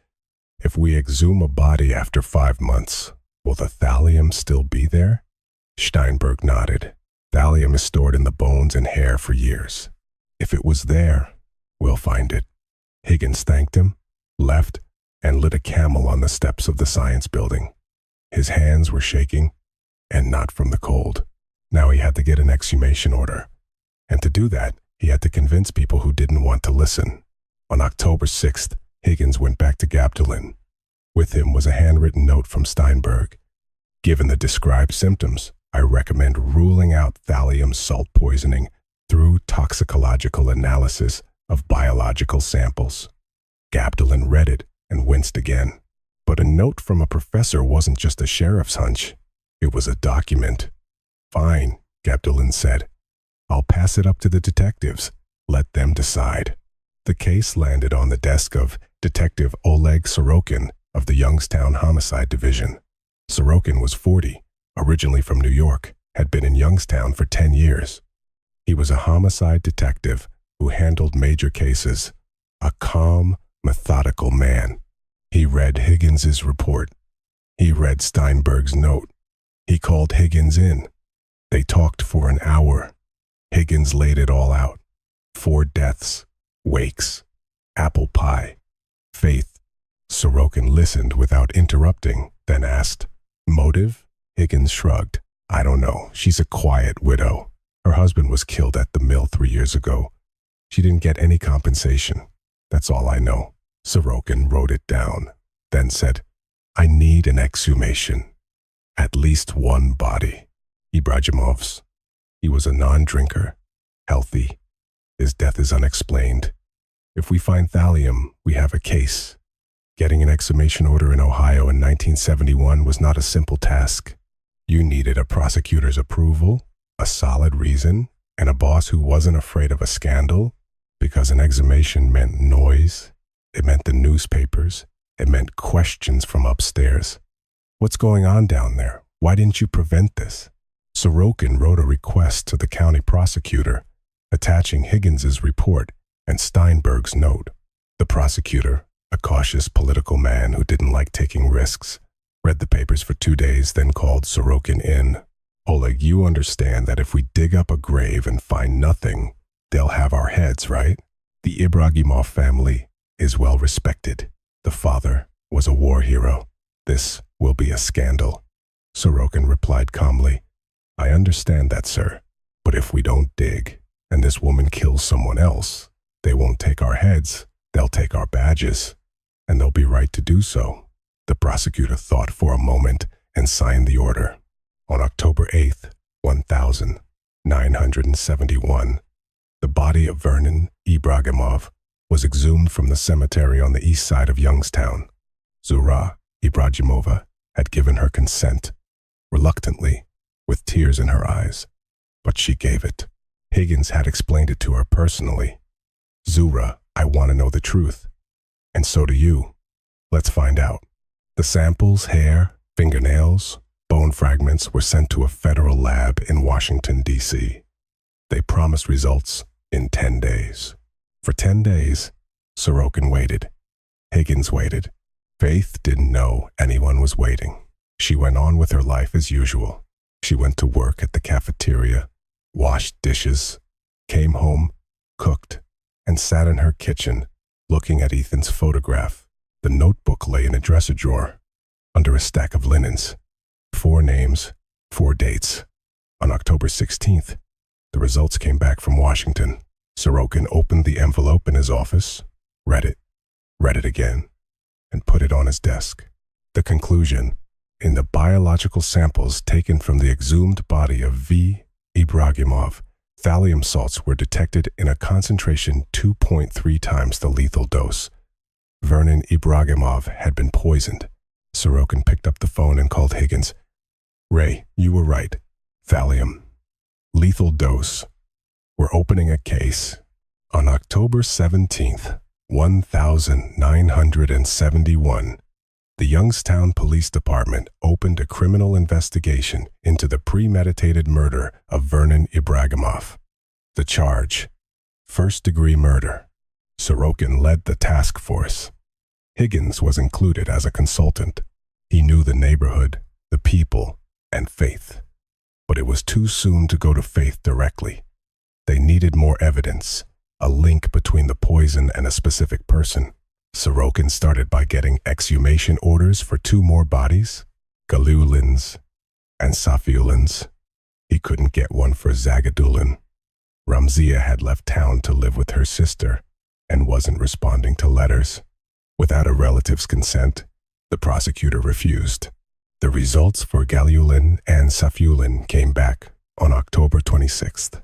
if we exhume a body after 5 months, will the thallium still be there? Steinberg nodded. Thallium is stored in the bones and hair for years. If it was there, we'll find it. Higgins thanked him, left, and lit a Camel on the steps of the science building. His hands were shaking, and not from the cold. Now he had to get an exhumation order. And to do that, he had to convince people who didn't want to listen. On October 6th, Higgins went back to Gabdillon. With him was a handwritten note from Steinberg. Given the described symptoms, I recommend ruling out thallium salt poisoning through toxicological analysis of biological samples. Gabdillon read it and winced again. But a note from a professor wasn't just a sheriff's hunch. It was a document. Fine, Gabdillon said. I'll pass it up to the detectives. Let them decide. The case landed on the desk of Detective Oleg Sorokin of the Youngstown Homicide Division. Sorokin was 40, originally from New York, had been in Youngstown for 10 years. He was a homicide detective who handled major cases, a calm, methodical man. He read Higgins's report. He read Steinberg's note. He called Higgins in. They talked for an hour. Higgins laid it all out. 4 deaths, wakes, apple pie, faith. Sorokin listened without interrupting, then asked, motive? Higgins shrugged. I don't know. She's a quiet widow. Her husband was killed at the mill 3 years ago. She didn't get any compensation. That's all I know. Sorokin wrote it down, then said, I need an exhumation. At least 1 body. Ibrahimov's. He was a non-drinker, healthy. His death is unexplained. If we find thallium, we have a case. Getting an exhumation order in Ohio in 1971 was not a simple task. You needed a prosecutor's approval, a solid reason, and a boss who wasn't afraid of a scandal, because an exhumation meant noise. It meant the newspapers. It meant questions from upstairs. What's going on down there? Why didn't you prevent this? Sorokin wrote a request to the county prosecutor, attaching Higgins's report and Steinberg's note. The prosecutor, a cautious political man who didn't like taking risks, read the papers for 2 days, then called Sorokin in. Oleg, you understand that if we dig up a grave and find nothing, they'll have our heads, right? The Ibrahimov family is well respected. The father was a war hero. This will be a scandal. Sorokin replied calmly, I understand that, sir, but if we don't dig, and this woman kills someone else, they won't take our heads, they'll take our badges, and they'll be right to do so. The prosecutor thought for a moment and signed the order. On October 8th, 1971, The body of Vernon Ibragimov was exhumed from the cemetery on the east side of Youngstown. Zura Ibragimova had given her consent, reluctantly, with tears in her eyes, but she gave it. Higgins had explained it to her personally. Zura, I want to know the truth. And so do you. Let's find out. The samples, hair, fingernails, bone fragments were sent to a federal lab in Washington, D.C. They promised results in 10 days. For 10 days, Sorokin waited. Higgins waited. Faith didn't know anyone was waiting. She went on with her life as usual. She went to work at the cafeteria, washed dishes, came home, cooked, and sat in her kitchen, looking at Ethan's photograph. The notebook lay in a dresser drawer, under a stack of linens. 4 names, 4 dates. On October 16th, the results came back from Washington. Sorokin opened the envelope in his office, read it again, and put it on his desk. The conclusion: in the biological samples taken from the exhumed body of V. Ibragimov, thallium salts were detected in a concentration 2.3 times the lethal dose. Vernon Ibragimov had been poisoned. Sorokin picked up the phone and called Higgins. Ray, you were right. Thallium. Lethal dose. We're opening a case. On October 17th, 1971, the Youngstown Police Department opened a criminal investigation into the premeditated murder of Vernon Ibragimov. The charge: first-degree murder. Sorokin led the task force. Higgins was included as a consultant. He knew the neighborhood, the people, and Faith. But it was too soon to go to Faith directly. They needed more evidence, a link between the poison and a specific person. Sorokin started by getting exhumation orders for 2 more bodies, Galiulins and Safiulins. He couldn't get one for Zagadulin. Ramzia had left town to live with her sister and wasn't responding to letters. Without a relative's consent, the prosecutor refused. The results for Galiulin and Safiulin came back on October 26th.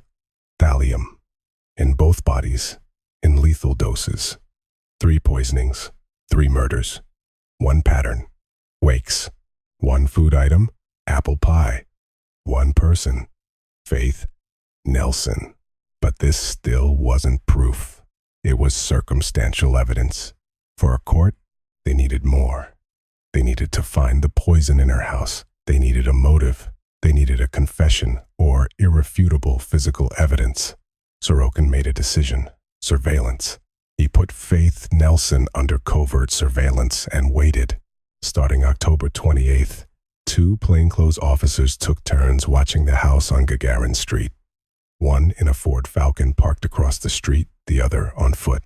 Thallium, in both bodies, in lethal doses. 3 poisonings, 3 murders, 1 pattern, wakes, 1 food item, apple pie, 1 person, Faith Nelson. But this still wasn't proof. It was circumstantial evidence. For a court, they needed more. They needed to find the poison in her house. They needed a motive. They needed a confession or irrefutable physical evidence. Sorokin made a decision: surveillance. He put Faith Nelson under covert surveillance and waited. Starting October 28th, 2 plainclothes officers took turns watching the house on Gagarin Street. One in a Ford Falcon parked across the street, the other on foot.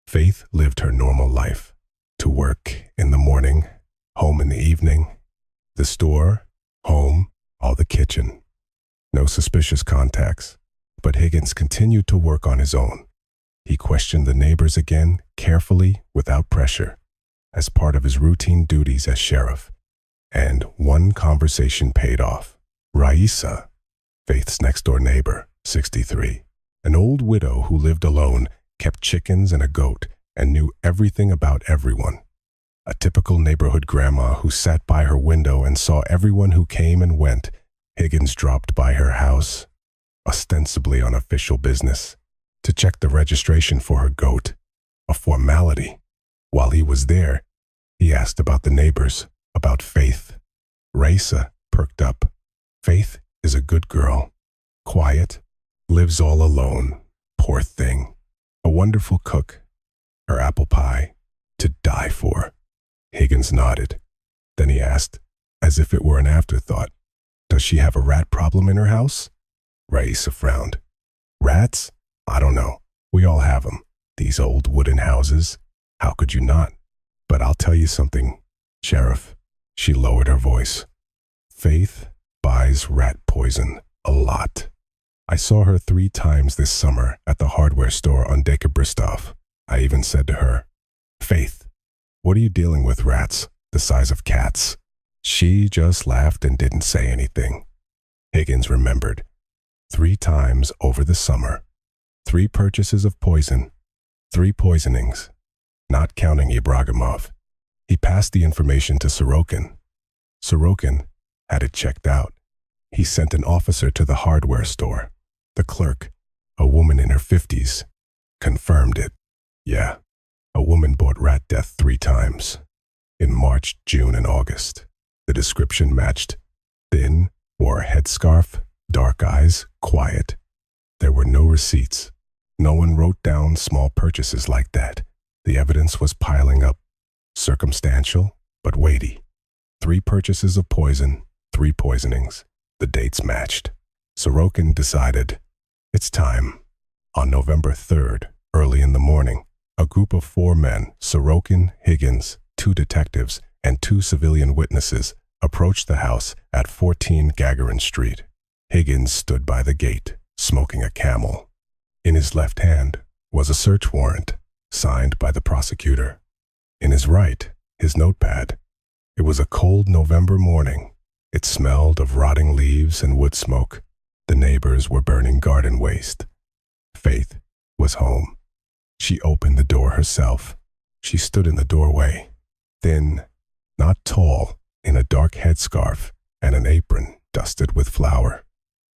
Faith lived her normal life. To work in the morning, home in the evening. The store, home, all the kitchen. No suspicious contacts, but Higgins continued to work on his own. He questioned the neighbors again, carefully, without pressure, as part of his routine duties as sheriff. And one conversation paid off. Raisa, Faith's next-door neighbor, 63, an old widow who lived alone, kept chickens and a goat, and knew everything about everyone. A typical neighborhood grandma who sat by her window and saw everyone who came and went. Higgins dropped by her house, ostensibly on official business, to check the registration for her goat, a formality. While he was there, he asked about the neighbors, about Faith. Raisa perked up. Faith is a good girl, quiet, lives all alone, poor thing. A wonderful cook, her apple pie, to die for. Higgins nodded. Then he asked, as if it were an afterthought, does she have a rat problem in her house? Raisa frowned. Rats? I don't know. We all have them. These old wooden houses. How could you not? But I'll tell you something, Sheriff. She lowered her voice. Faith buys rat poison a lot. I saw her 3 times this summer at the hardware store on Dekabristov. I even said to her, Faith, what are you dealing with rats the size of cats? She just laughed and didn't say anything. Higgins remembered. 3 times over the summer. 3 purchases of poison, 3 poisonings, not counting Ibragimov. He passed the information to Sorokin. Sorokin had it checked out. He sent an officer to the hardware store. The clerk, a woman in her 50s, confirmed it. Yeah, a woman bought Rat Death 3 times. In March, June, and August. The description matched. Thin, wore a headscarf, dark eyes, quiet. There were no receipts. No one wrote down small purchases like that. The evidence was piling up. Circumstantial, but weighty. 3 purchases of poison, 3 poisonings. The dates matched. Sorokin decided, it's time. On November 3rd, early in the morning, a group of 4 men, Sorokin, Higgins, 2 detectives, and 2 civilian witnesses, approached the house at 14 Gagarin Street. Higgins stood by the gate, smoking a Camel. In his left hand was a search warrant, signed by the prosecutor. In his right, his notepad. It was a cold November morning. It smelled of rotting leaves and wood smoke. The neighbors were burning garden waste. Faith was home. She opened the door herself. She stood in the doorway, thin, not tall, in a dark headscarf and an apron dusted with flour.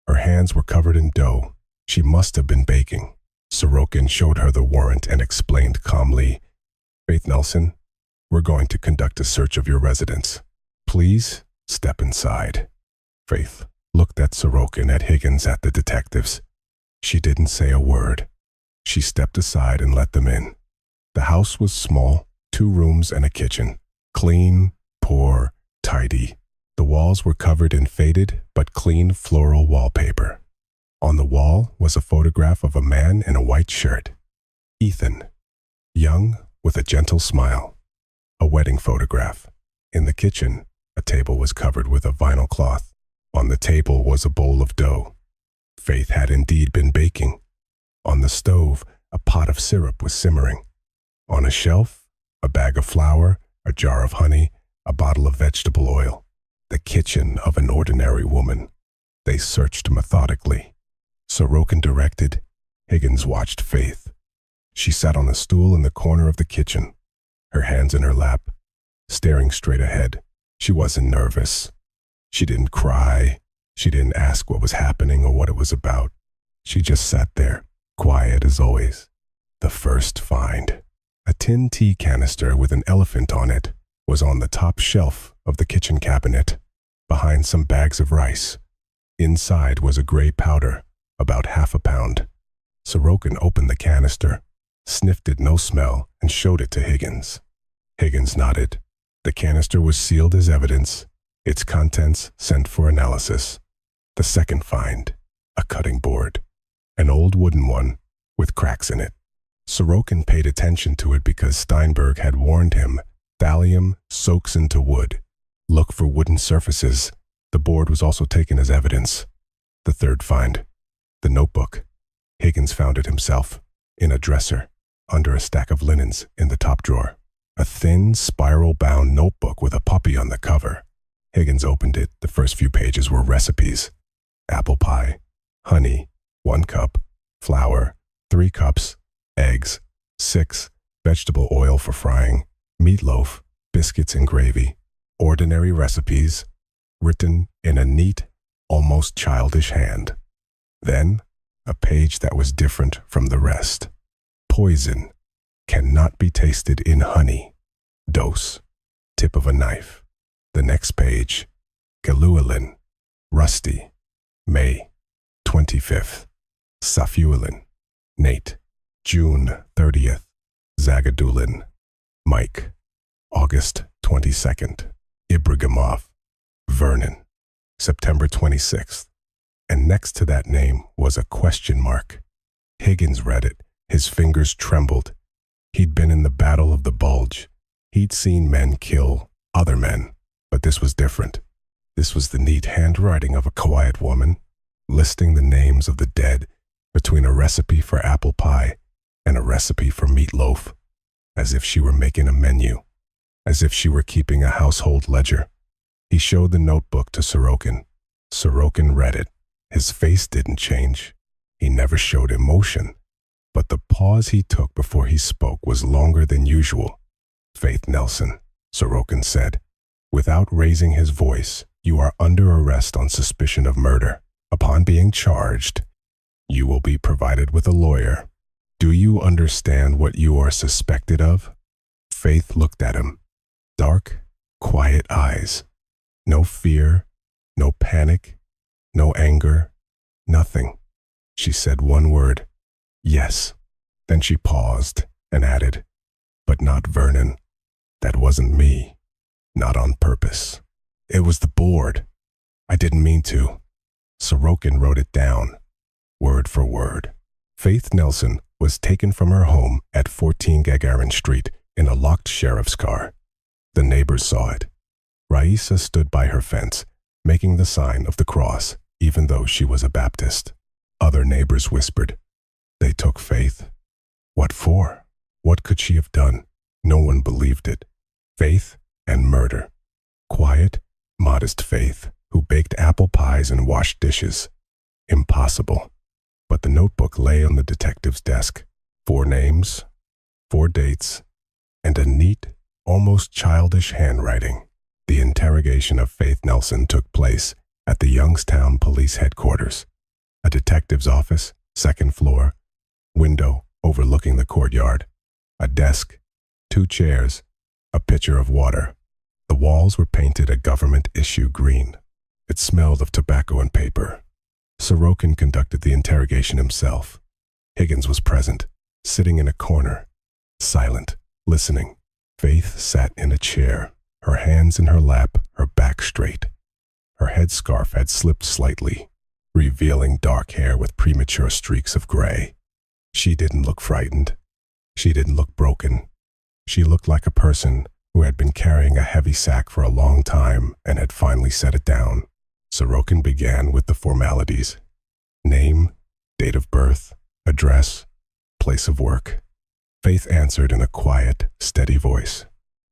Her hands were covered in dough. She must have been baking. Sorokin showed her the warrant and explained calmly, Faith Nelson, we're going to conduct a search of your residence. Please step inside. Faith looked at Sorokin, at Higgins, at the detectives. She didn't say a word. She stepped aside and let them in. The house was small, 2 rooms and a kitchen. Clean, poor, tidy. The walls were covered in faded but clean floral wallpaper. On the wall was a photograph of a man in a white shirt. Ethan, young, with a gentle smile. A wedding photograph. In the kitchen, a table was covered with a vinyl cloth. On the table was a bowl of dough. Faith had indeed been baking. On the stove, a pot of syrup was simmering. On a shelf, a bag of flour, a jar of honey, a bottle of vegetable oil. The kitchen of an ordinary woman. They searched methodically. Sorokin directed. Higgins watched Faith. She sat on a stool in the corner of the kitchen, her hands in her lap, staring straight ahead. She wasn't nervous. She didn't cry. She didn't ask what was happening or what it was about. She just sat there, quiet as always. The first find. A tin tea canister with an elephant on it was on the top shelf of the kitchen cabinet, behind some bags of rice. Inside was a gray powder, about half a pound. Sorokin opened the canister, sniffed it, no smell, and showed it to Higgins. Higgins nodded. The canister was sealed as evidence, its contents sent for analysis. The second find, a cutting board, an old wooden one with cracks in it. Sorokin paid attention to it because Steinberg had warned him, thallium soaks into wood. Look for wooden surfaces. The board was also taken as evidence. The third find, the notebook. Higgins found it himself, in a dresser, under a stack of linens in the top drawer. A thin, spiral-bound notebook with a puppy on the cover. Higgins opened it. The first few pages were recipes. Apple pie, honey, 1 cup, flour, 3 cups, eggs, 6, vegetable oil for frying, meatloaf, biscuits and gravy. Ordinary recipes, written in a neat, almost childish hand. Then, a page that was different from the rest. Poison cannot be tasted in honey. Dose, tip of a knife. The next page, Galuolin, rusty, May 25th. Safuolin, Nate, June 30th. Zagadulin, Mike, August 22nd. Ibragimov, Vernon, September 26th. And next to that name was a question mark. Higgins read it. His fingers trembled. He'd been in the Battle of the Bulge. He'd seen men kill other men, but this was different. This was the neat handwriting of a quiet woman, listing the names of the dead between a recipe for apple pie and a recipe for meatloaf, as if she were making a menu, as if she were keeping a household ledger. He showed the notebook to Sorokin. Sorokin read it. His face didn't change. He never showed emotion. but the pause he took before he spoke was longer than usual. "Faith Nelson," Sorokin said, "without raising his voice, you are under arrest on suspicion of murder. Upon being charged, you will be provided with a lawyer. Do you understand what you are suspected of?" Faith looked at him. Dark, quiet eyes. No fear, no panic, no anger, nothing. She said one word, "Yes." Then she paused and added, "But not Vernon. That wasn't me. Not on purpose. It was the board. I didn't mean to." Sorokin wrote it down, word for word. Faith Nelson was taken from her home at 14 Gagarin Street in a locked sheriff's car. The neighbors saw it. Raisa stood by her fence, making the sign of the cross, even though she was a Baptist. Other neighbors whispered, "They took Faith." What for? What could she have done? No one believed it. Faith and murder. Quiet, modest Faith, who baked apple pies and washed dishes. Impossible. But the notebook lay on the detective's desk. 4 names, 4 dates, and a neat, almost childish handwriting. The interrogation of Faith Nelson took place at the Youngstown Police Headquarters. A detective's office, 2nd floor, window overlooking the courtyard, a desk, 2 chairs, a pitcher of water. The walls were painted a government-issue green. It smelled of tobacco and paper. Sorokin conducted the interrogation himself. Higgins was present, sitting in a corner, silent, listening. Faith sat in a chair, her hands in her lap, her back straight. Her headscarf had slipped slightly, revealing dark hair with premature streaks of gray. She didn't look frightened. She didn't look broken. She looked like a person who had been carrying a heavy sack for a long time and had finally set it down. Sorokin began with the formalities. Name, date of birth, address, place of work. Faith answered in a quiet, steady voice.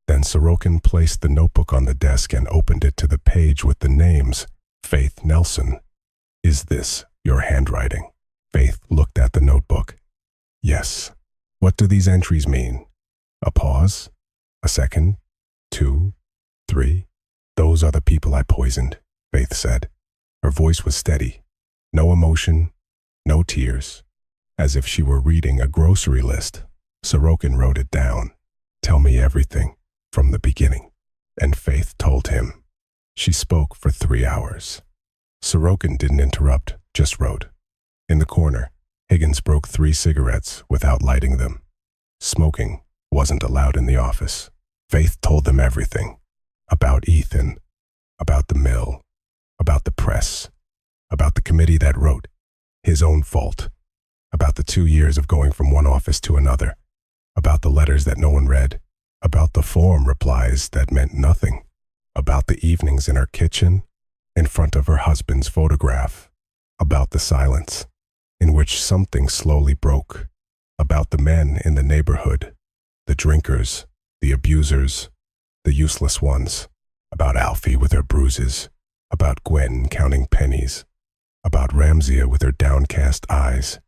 Then Sorokin placed the notebook on the desk and opened it to the page with the names, Faith Nelson. "Is this your handwriting?" Faith looked at the notebook. "Yes." "What do these entries mean?" A pause, a second, 2, 3. "Those are the people I poisoned," Faith said. Her voice was steady. No emotion, no tears. As if she were reading a grocery list, Sorokin wrote it down. "Tell me everything, from the beginning." And Faith told him. She spoke for 3 hours. Sorokin didn't interrupt, just wrote. In the corner, Higgins broke 3 cigarettes without lighting them. Smoking wasn't allowed in the office. Faith told them everything. About Ethan, about the mill, about the press, about the committee that wrote, his own fault, about the 2 years of going from one office to another, about the letters that no one read, about the form replies that meant nothing, about the evenings in her kitchen, in front of her husband's photograph, about the silence, in which something slowly broke, about the men in the neighborhood, the drinkers, the abusers, the useless ones, about Alfie with her bruises, about Gwen counting pennies, about Ramsia with her downcast eyes,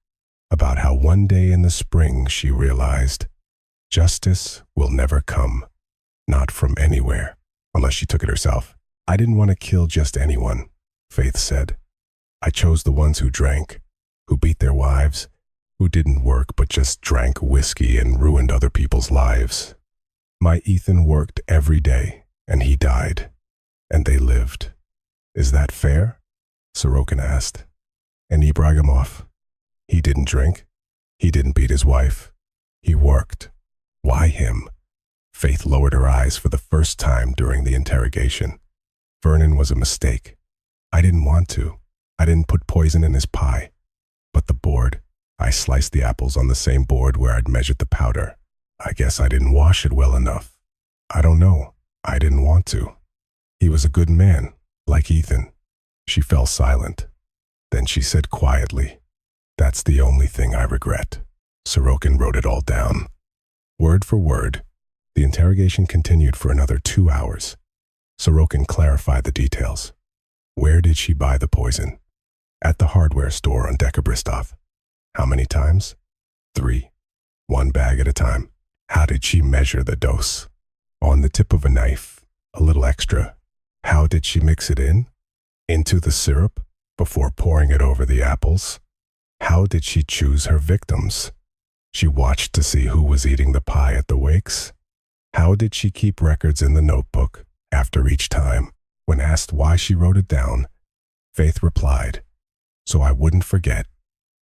about how one day in the spring she realized justice will never come, not from anywhere, unless she took it herself. "I didn't want to kill just anyone," Faith said. "I chose the ones who drank, who beat their wives, who didn't work but just drank whiskey and ruined other people's lives. My Ethan worked every day, and he died, and they lived. Is that fair?" Sorokin asked. "And Ibragimov? He didn't drink. He didn't beat his wife. He worked. Why him?" Faith lowered her eyes for the first time during the interrogation. "Vernon was a mistake. I didn't want to. I didn't put poison in his pie. But the board, I sliced the apples on the same board where I'd measured the powder. I guess I didn't wash it well enough. I don't know. I didn't want to. He was a good man, like Ethan." She fell silent. Then she said quietly, "That's the only thing I regret." Sorokin wrote it all down. Word for word, the interrogation continued for another 2 hours. Sorokin clarified the details. Where did she buy the poison? At the hardware store on Dekabristov. How many times? 3. One bag at a time. How did she measure the dose? On the tip of a knife, a little extra. How did she mix it in? Into the syrup before pouring it over the apples? How did she choose her victims? She watched to see who was eating the pie at the wakes. How did she keep records in the notebook after each time? When asked why she wrote it down, Faith replied, "So I wouldn't forget,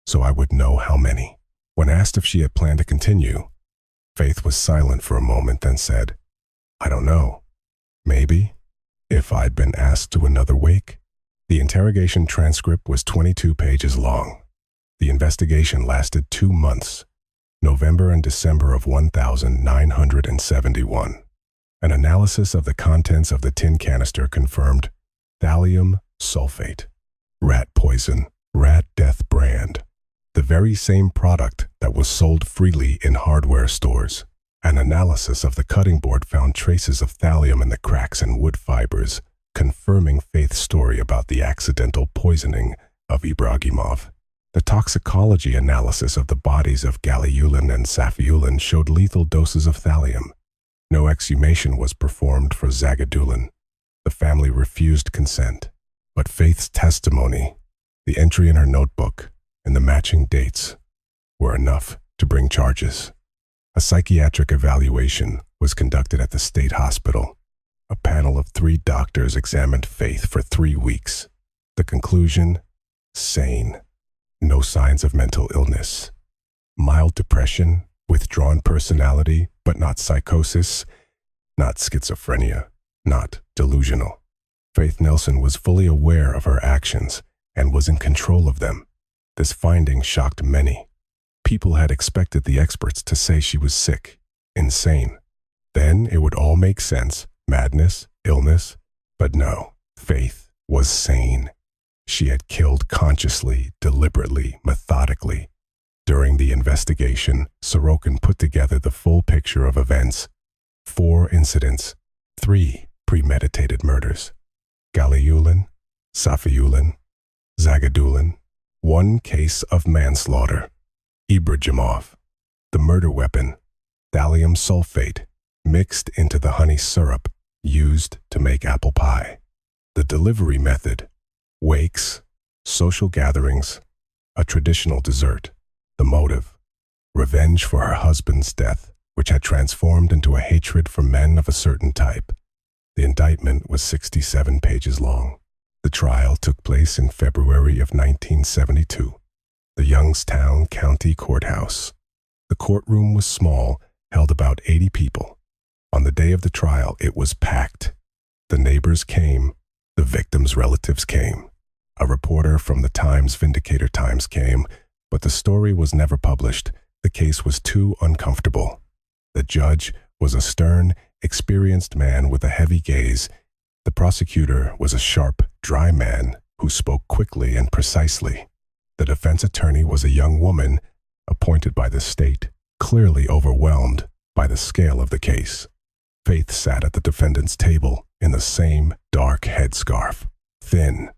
so I would know how many." When asked if she had planned to continue, Faith was silent for a moment, then said, "I don't know. Maybe, if I'd been asked to another wake." The interrogation transcript was 22 pages long. The investigation lasted 2 months, November and December of 1971. An analysis of the contents of the tin canister confirmed thallium sulfate, rat poison, Rat Death brand, the very same product that was sold freely in hardware stores. An analysis of the cutting board found traces of thallium in the cracks and wood fibers, confirming Faith's story about the accidental poisoning of Ibragimov. The toxicology analysis of the bodies of Galiulin and Safiullin showed lethal doses of thallium. No exhumation was performed for Zagadulin. The family refused consent, but Faith's testimony, the entry in her notebook, and the matching dates were enough to bring charges. A psychiatric evaluation was conducted at the state hospital. A panel of 3 doctors examined Faith for 3 weeks. The conclusion: sane. No signs of mental illness. Mild depression, withdrawn personality, but not psychosis, not schizophrenia, not delusional. Faith Nelson was fully aware of her actions and was in control of them. This finding shocked many. People had expected the experts to say she was sick, insane. Then it would all make sense, madness, illness. But no, Faith was sane. She had killed consciously, deliberately, methodically. During the investigation, Sorokin put together the full picture of events. 4 incidents, 3 premeditated murders. Galiulin, Safiullin, Zagadulin, 1 case of manslaughter. Ibragimov, the murder weapon, thallium sulfate, mixed into the honey syrup used to make apple pie. The delivery method, wakes, social gatherings, a traditional dessert. The motive, revenge for her husband's death, which had transformed into a hatred for men of a certain type. The indictment was 67 pages long. The trial took place in February of 1972. The Youngstown County Courthouse. The courtroom was small, held about 80 people. On the day of the trial, it was packed. The neighbors came. The victims' relatives came. A reporter from the Vindicator Times came, but the story was never published. The case was too uncomfortable. The judge was a stern, experienced man with a heavy gaze. The prosecutor was a sharp, dry man who spoke quickly and precisely. The defense attorney was a young woman appointed by the state, clearly overwhelmed by the scale of the case. Faith sat at the defendant's table in the same dark headscarf, thin,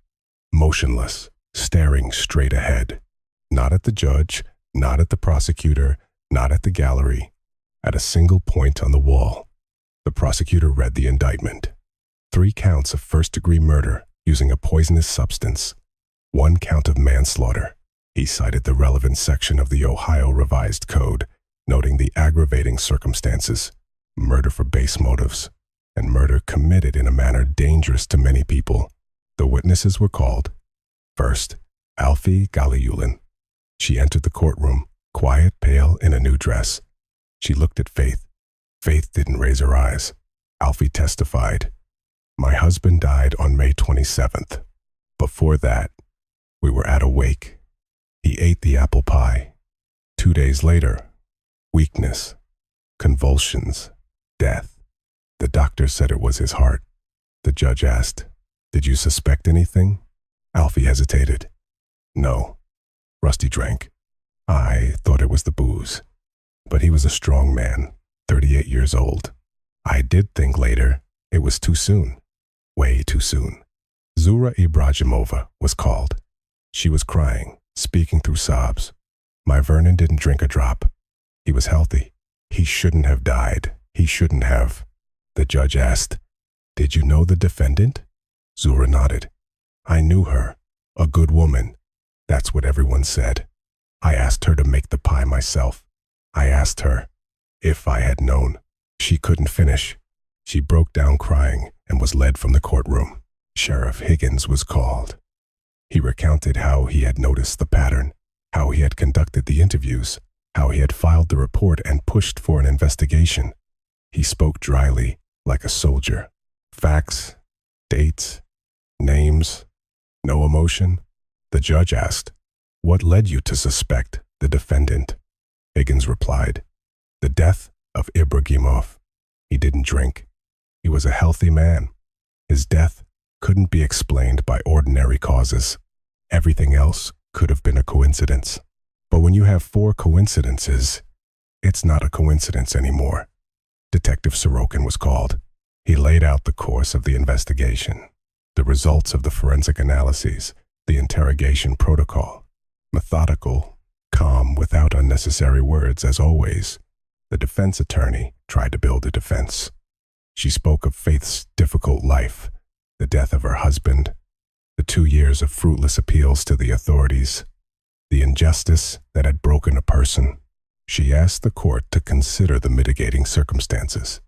motionless, staring straight ahead. Not at the judge, not at the prosecutor, not at the gallery, at a single point on the wall. The prosecutor read the indictment. 3 counts of first-degree murder using a poisonous substance. 1 count of manslaughter. He cited the relevant section of the Ohio Revised Code, noting the aggravating circumstances, murder for base motives, and murder committed in a manner dangerous to many people. The witnesses were called. First, Alfie Galiulin. She entered the courtroom, quiet, pale, in a new dress. She looked at Faith. Faith didn't raise her eyes. Alfie testified, "My husband died on May 27th. Before that, we were at a wake. He ate the apple pie. 2 days later, weakness, convulsions, death. The doctor said it was his heart." The judge asked, "Did you suspect anything?" Alfie hesitated. "No." Rusty drank. "I thought it was the booze. But he was a strong man, 38 years old. I did think later it was too soon. Way too soon." Zura Ibragimova was called. She was crying, speaking through sobs. My Vernon didn't drink a drop. He was healthy. He shouldn't have died. He shouldn't have. The judge asked, "Did you know the defendant?" Zura nodded. "I knew her. A good woman." That's what everyone said. I asked her to make the pie myself. I asked her if I had known. She couldn't finish. She broke down crying and was led from the courtroom. Sheriff Higgins was called. He recounted how he had noticed the pattern, how he had conducted the interviews, how he had filed the report and pushed for an investigation. He spoke dryly, like a soldier. Facts, dates, names, no emotion. The judge asked, "What led you to suspect the defendant?" Higgins replied, "The death of Ibragimov. He didn't drink. He was a healthy man. His death couldn't be explained by ordinary causes. Everything else could have been a coincidence. But when you have 4 coincidences, it's not a coincidence anymore." Detective Sorokin was called. He laid out the course of the investigation, the results of the forensic analyses, the interrogation protocol. Methodical, calm, without unnecessary words, as always. The defense attorney tried to build a defense. She spoke of Faith's difficult life, the death of her husband, the 2 years of fruitless appeals to the authorities, the injustice that had broken a person. She asked the court to consider the mitigating circumstances.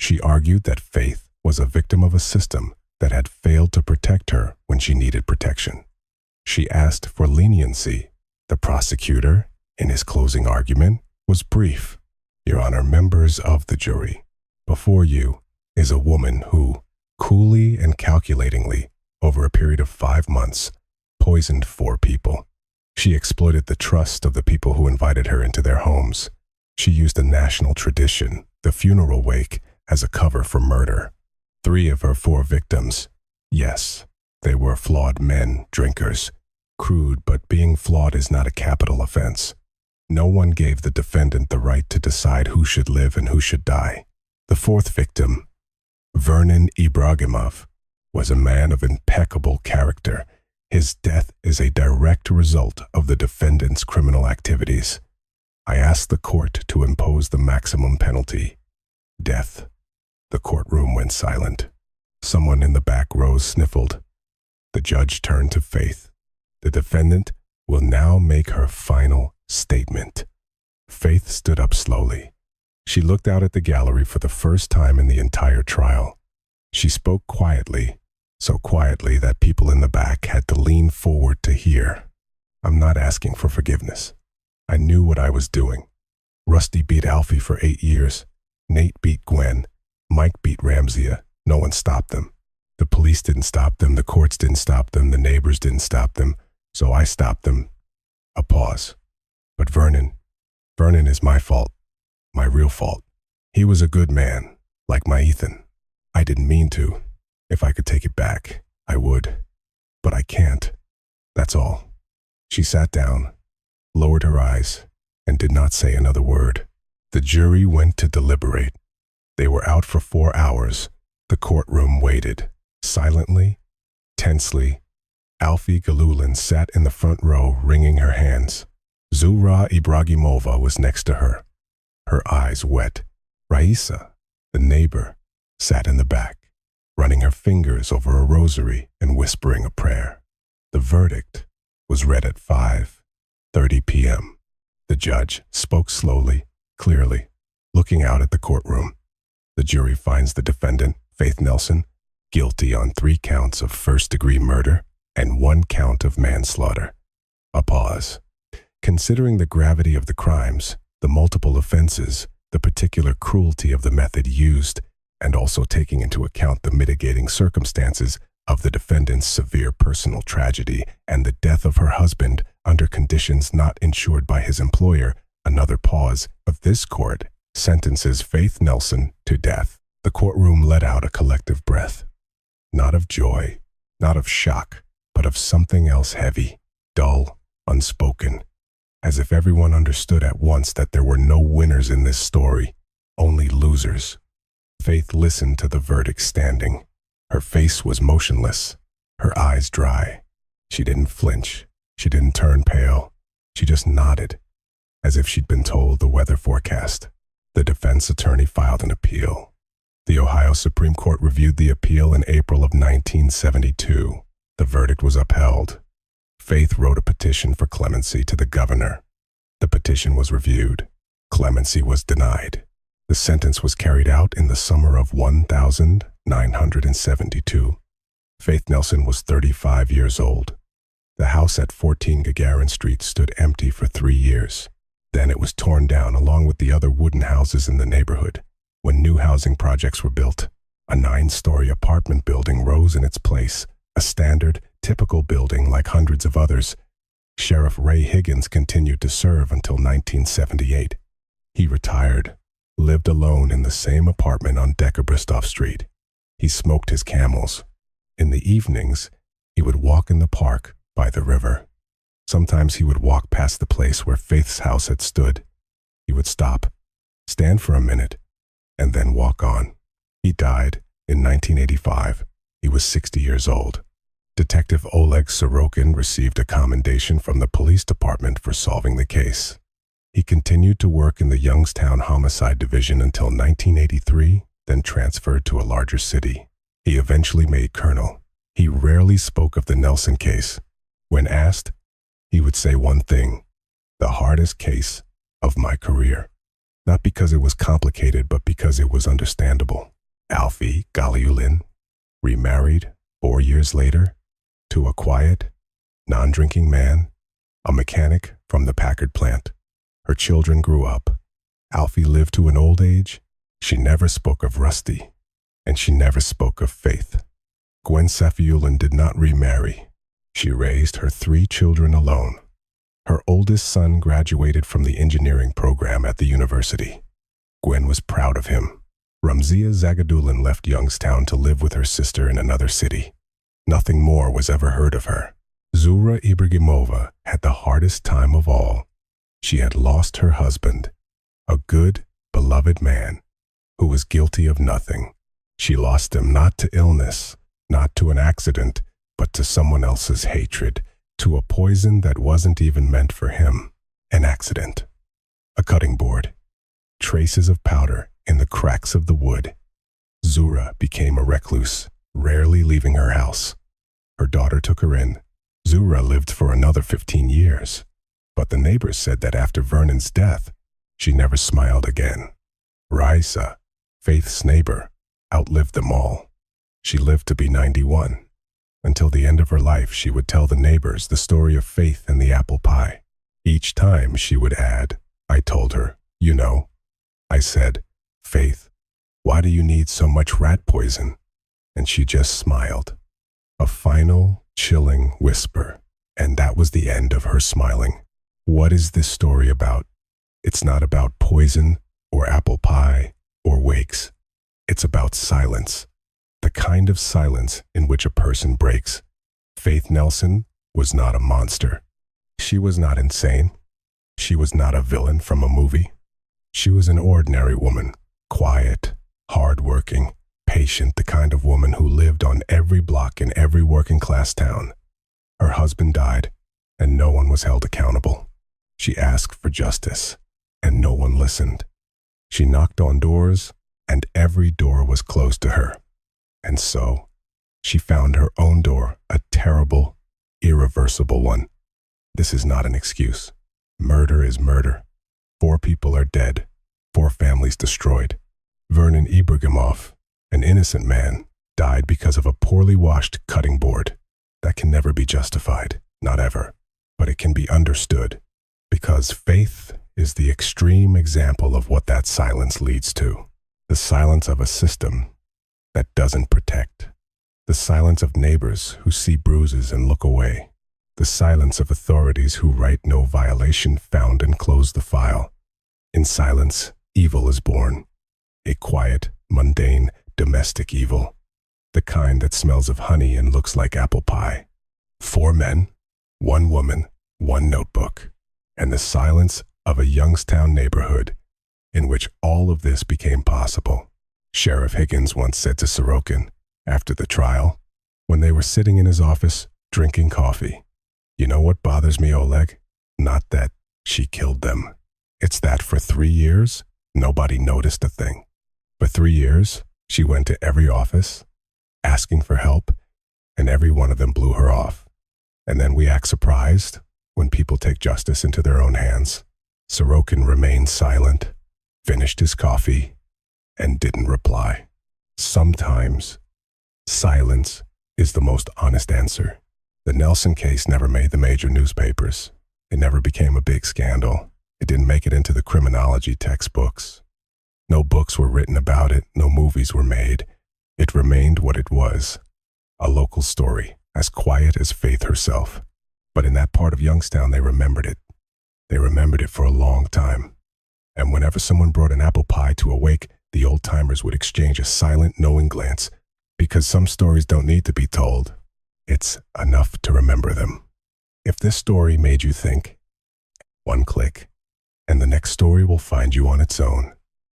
She argued that Faith was a victim of a system that had failed to protect her when she needed protection. She asked for leniency. The prosecutor, in his closing argument, was brief. "Your Honor, members of the jury, before you is a woman who, coolly and calculatingly, over a period of 5 months, poisoned 4 people. She exploited the trust of the people who invited her into their homes. She used a national tradition, the funeral wake, as a cover for murder. 3 of her 4 victims, yes, they were flawed men, drinkers. Crude, but being flawed is not a capital offense. No one gave the defendant the right to decide who should live and who should die. The 4th victim, Vernon Ibragimov, was a man of impeccable character. His death is a direct result of the defendant's criminal activities. I asked the court to impose the maximum penalty, death." The courtroom went silent. Someone in the back row sniffled. The judge turned to Faith. "The defendant will now make her final statement." Faith stood up slowly. She looked out at the gallery for the first time in the entire trial. She spoke quietly, so quietly that people in the back had to lean forward to hear. "I'm not asking for forgiveness. I knew what I was doing. Rusty beat Alfie for 8 years. Nate beat Gwen. Mike beat Ramsia. No one stopped them. The police didn't stop them. The courts didn't stop them. The neighbors didn't stop them. So I stopped them." A pause. "But Vernon is my fault. My real fault. He was a good man, like my Ethan. I didn't mean to. If I could take it back, I would. But I can't. That's all." She sat down, lowered her eyes, and did not say another word. The jury went to deliberate. They were out for 4 hours. The courtroom waited. Silently, tensely, Alfie Galulin sat in the front row, wringing her hands. Zura Ibragimova was next to her, her eyes wet. Raisa, the neighbor, sat in the back, running her fingers over a rosary and whispering a prayer. The verdict was read at 5:30 p.m. The judge spoke slowly, clearly, looking out at the courtroom. The jury finds the defendant, Faith Nelson, guilty on 3 counts of first-degree murder and 1 count of manslaughter. A pause. Considering the gravity of the crimes, the multiple offenses, the particular cruelty of the method used, and also taking into account the mitigating circumstances of the defendant's severe personal tragedy and the death of her husband under conditions not insured by his employer, another pause of this court sentences Faith Nelson to death. The courtroom let out a collective breath, not of joy, not of shock, but of something else heavy, dull, unspoken, as if everyone understood at once that there were no winners in this story, only losers. Faith listened to the verdict standing. Her face was motionless, her eyes dry. She didn't flinch. She didn't turn pale. She just nodded, as if she'd been told the weather forecast. The defense attorney filed an appeal. The Ohio Supreme Court reviewed the appeal in April of 1972. The verdict was upheld. Faith wrote a petition for clemency to the governor. The petition was reviewed. Clemency was denied. The sentence was carried out in the summer of 1972. Faith Nelson was 35 years old. The house at 14 Gagarin Street stood empty for 3 years. Then it was torn down along with the other wooden houses in the neighborhood. When new housing projects were built, a 9-story apartment building rose in its place, a standard, typical building like hundreds of others. Sheriff Ray Higgins continued to serve until 1978. He retired, lived alone in the same apartment on Decker-Bristow Street. He smoked his Camels. In the evenings, he would walk in the park by the river. Sometimes he would walk past the place where Faith's house had stood. He would stop, stand for a minute, and then walk on. He died in 1985. He was 60 years old. Detective Oleg Sorokin received a commendation from the police department for solving the case. He continued to work in the Youngstown Homicide Division until 1983, then transferred to a larger city. He eventually made colonel. He rarely spoke of the Nelson case. When asked, he would say one thing: the hardest case of my career. Not because it was complicated, but because it was understandable. Alfie Galiulin remarried 4 years later to a quiet, non-drinking man, a mechanic from the Packard plant. Her children grew up. Alfie lived to an old age. She never spoke of Rusty, and she never spoke of Faith. Gwen Safiullin did not remarry. She raised her 3 children alone. Her oldest son graduated from the engineering program at the university. Gwen was proud of him. Ramzia Zagadulin left Youngstown to live with her sister in another city. Nothing more was ever heard of her. Zura Ibragimova had the hardest time of all. She had lost her husband, a good, beloved man who was guilty of nothing. She lost him not to illness, not to an accident, but to someone else's hatred, to a poison that wasn't even meant for him. An accident. A cutting board. Traces of powder in the cracks of the wood. Zura became a recluse, rarely leaving her house. Her daughter took her in. Zura lived for another 15 years. But the neighbors said that after Vernon's death, she never smiled again. Raisa, Faith's neighbor, outlived them all. She lived to be 91. Until the end of her life, she would tell the neighbors the story of Faith and the apple pie. Each time she would add, I told her, you know. I said, Faith, why do you need so much rat poison? And she just smiled. A final, chilling whisper. And that was the end of her smiling. What is this story about? It's not about poison or apple pie or wakes. It's about silence. The kind of silence in which a person breaks. Faith Nelson was not a monster. She was not insane. She was not a villain from a movie. She was an ordinary woman, quiet, hardworking, patient, the kind of woman who lived on every block in every working-class town. Her husband died, and no one was held accountable. She asked for justice, and no one listened. She knocked on doors, and every door was closed to her. And so, she found her own door, a terrible, irreversible one. This is not an excuse. Murder is murder. 4 people are dead, 4 families destroyed. Vernon Ibragimov, an innocent man, died because of a poorly washed cutting board. That can never be justified, not ever, but it can be understood, because Faith is the extreme example of what that silence leads to. The silence of a system that doesn't protect. The silence of neighbors who see bruises and look away. The silence of authorities who write no violation found and close the file. In silence, evil is born. A quiet, mundane, domestic evil. The kind that smells of honey and looks like apple pie. 4 men, 1 woman, 1 notebook. And the silence of a Youngstown neighborhood in which all of this became possible. Sheriff Higgins once said to Sorokin, after the trial, when they were sitting in his office drinking coffee, "You know what bothers me, Oleg? Not that she killed them. It's that for 3 years, nobody noticed a thing. For 3 years, she went to every office, asking for help, and every one of them blew her off. And then we act surprised when people take justice into their own hands. Sorokin remained silent, finished his coffee, and didn't reply. Sometimes, silence is the most honest answer. The Nelson case never made the major newspapers. It never became a big scandal. It didn't make it into the criminology textbooks. No books were written about it, no movies were made. It remained what it was, a local story, as quiet as Faith herself. But in that part of Youngstown, they remembered it. They remembered it for a long time. And whenever someone brought an apple pie to a wake, the old-timers would exchange a silent, knowing glance, because some stories don't need to be told. It's enough to remember them. If this story made you think, one click, and the next story will find you on its own.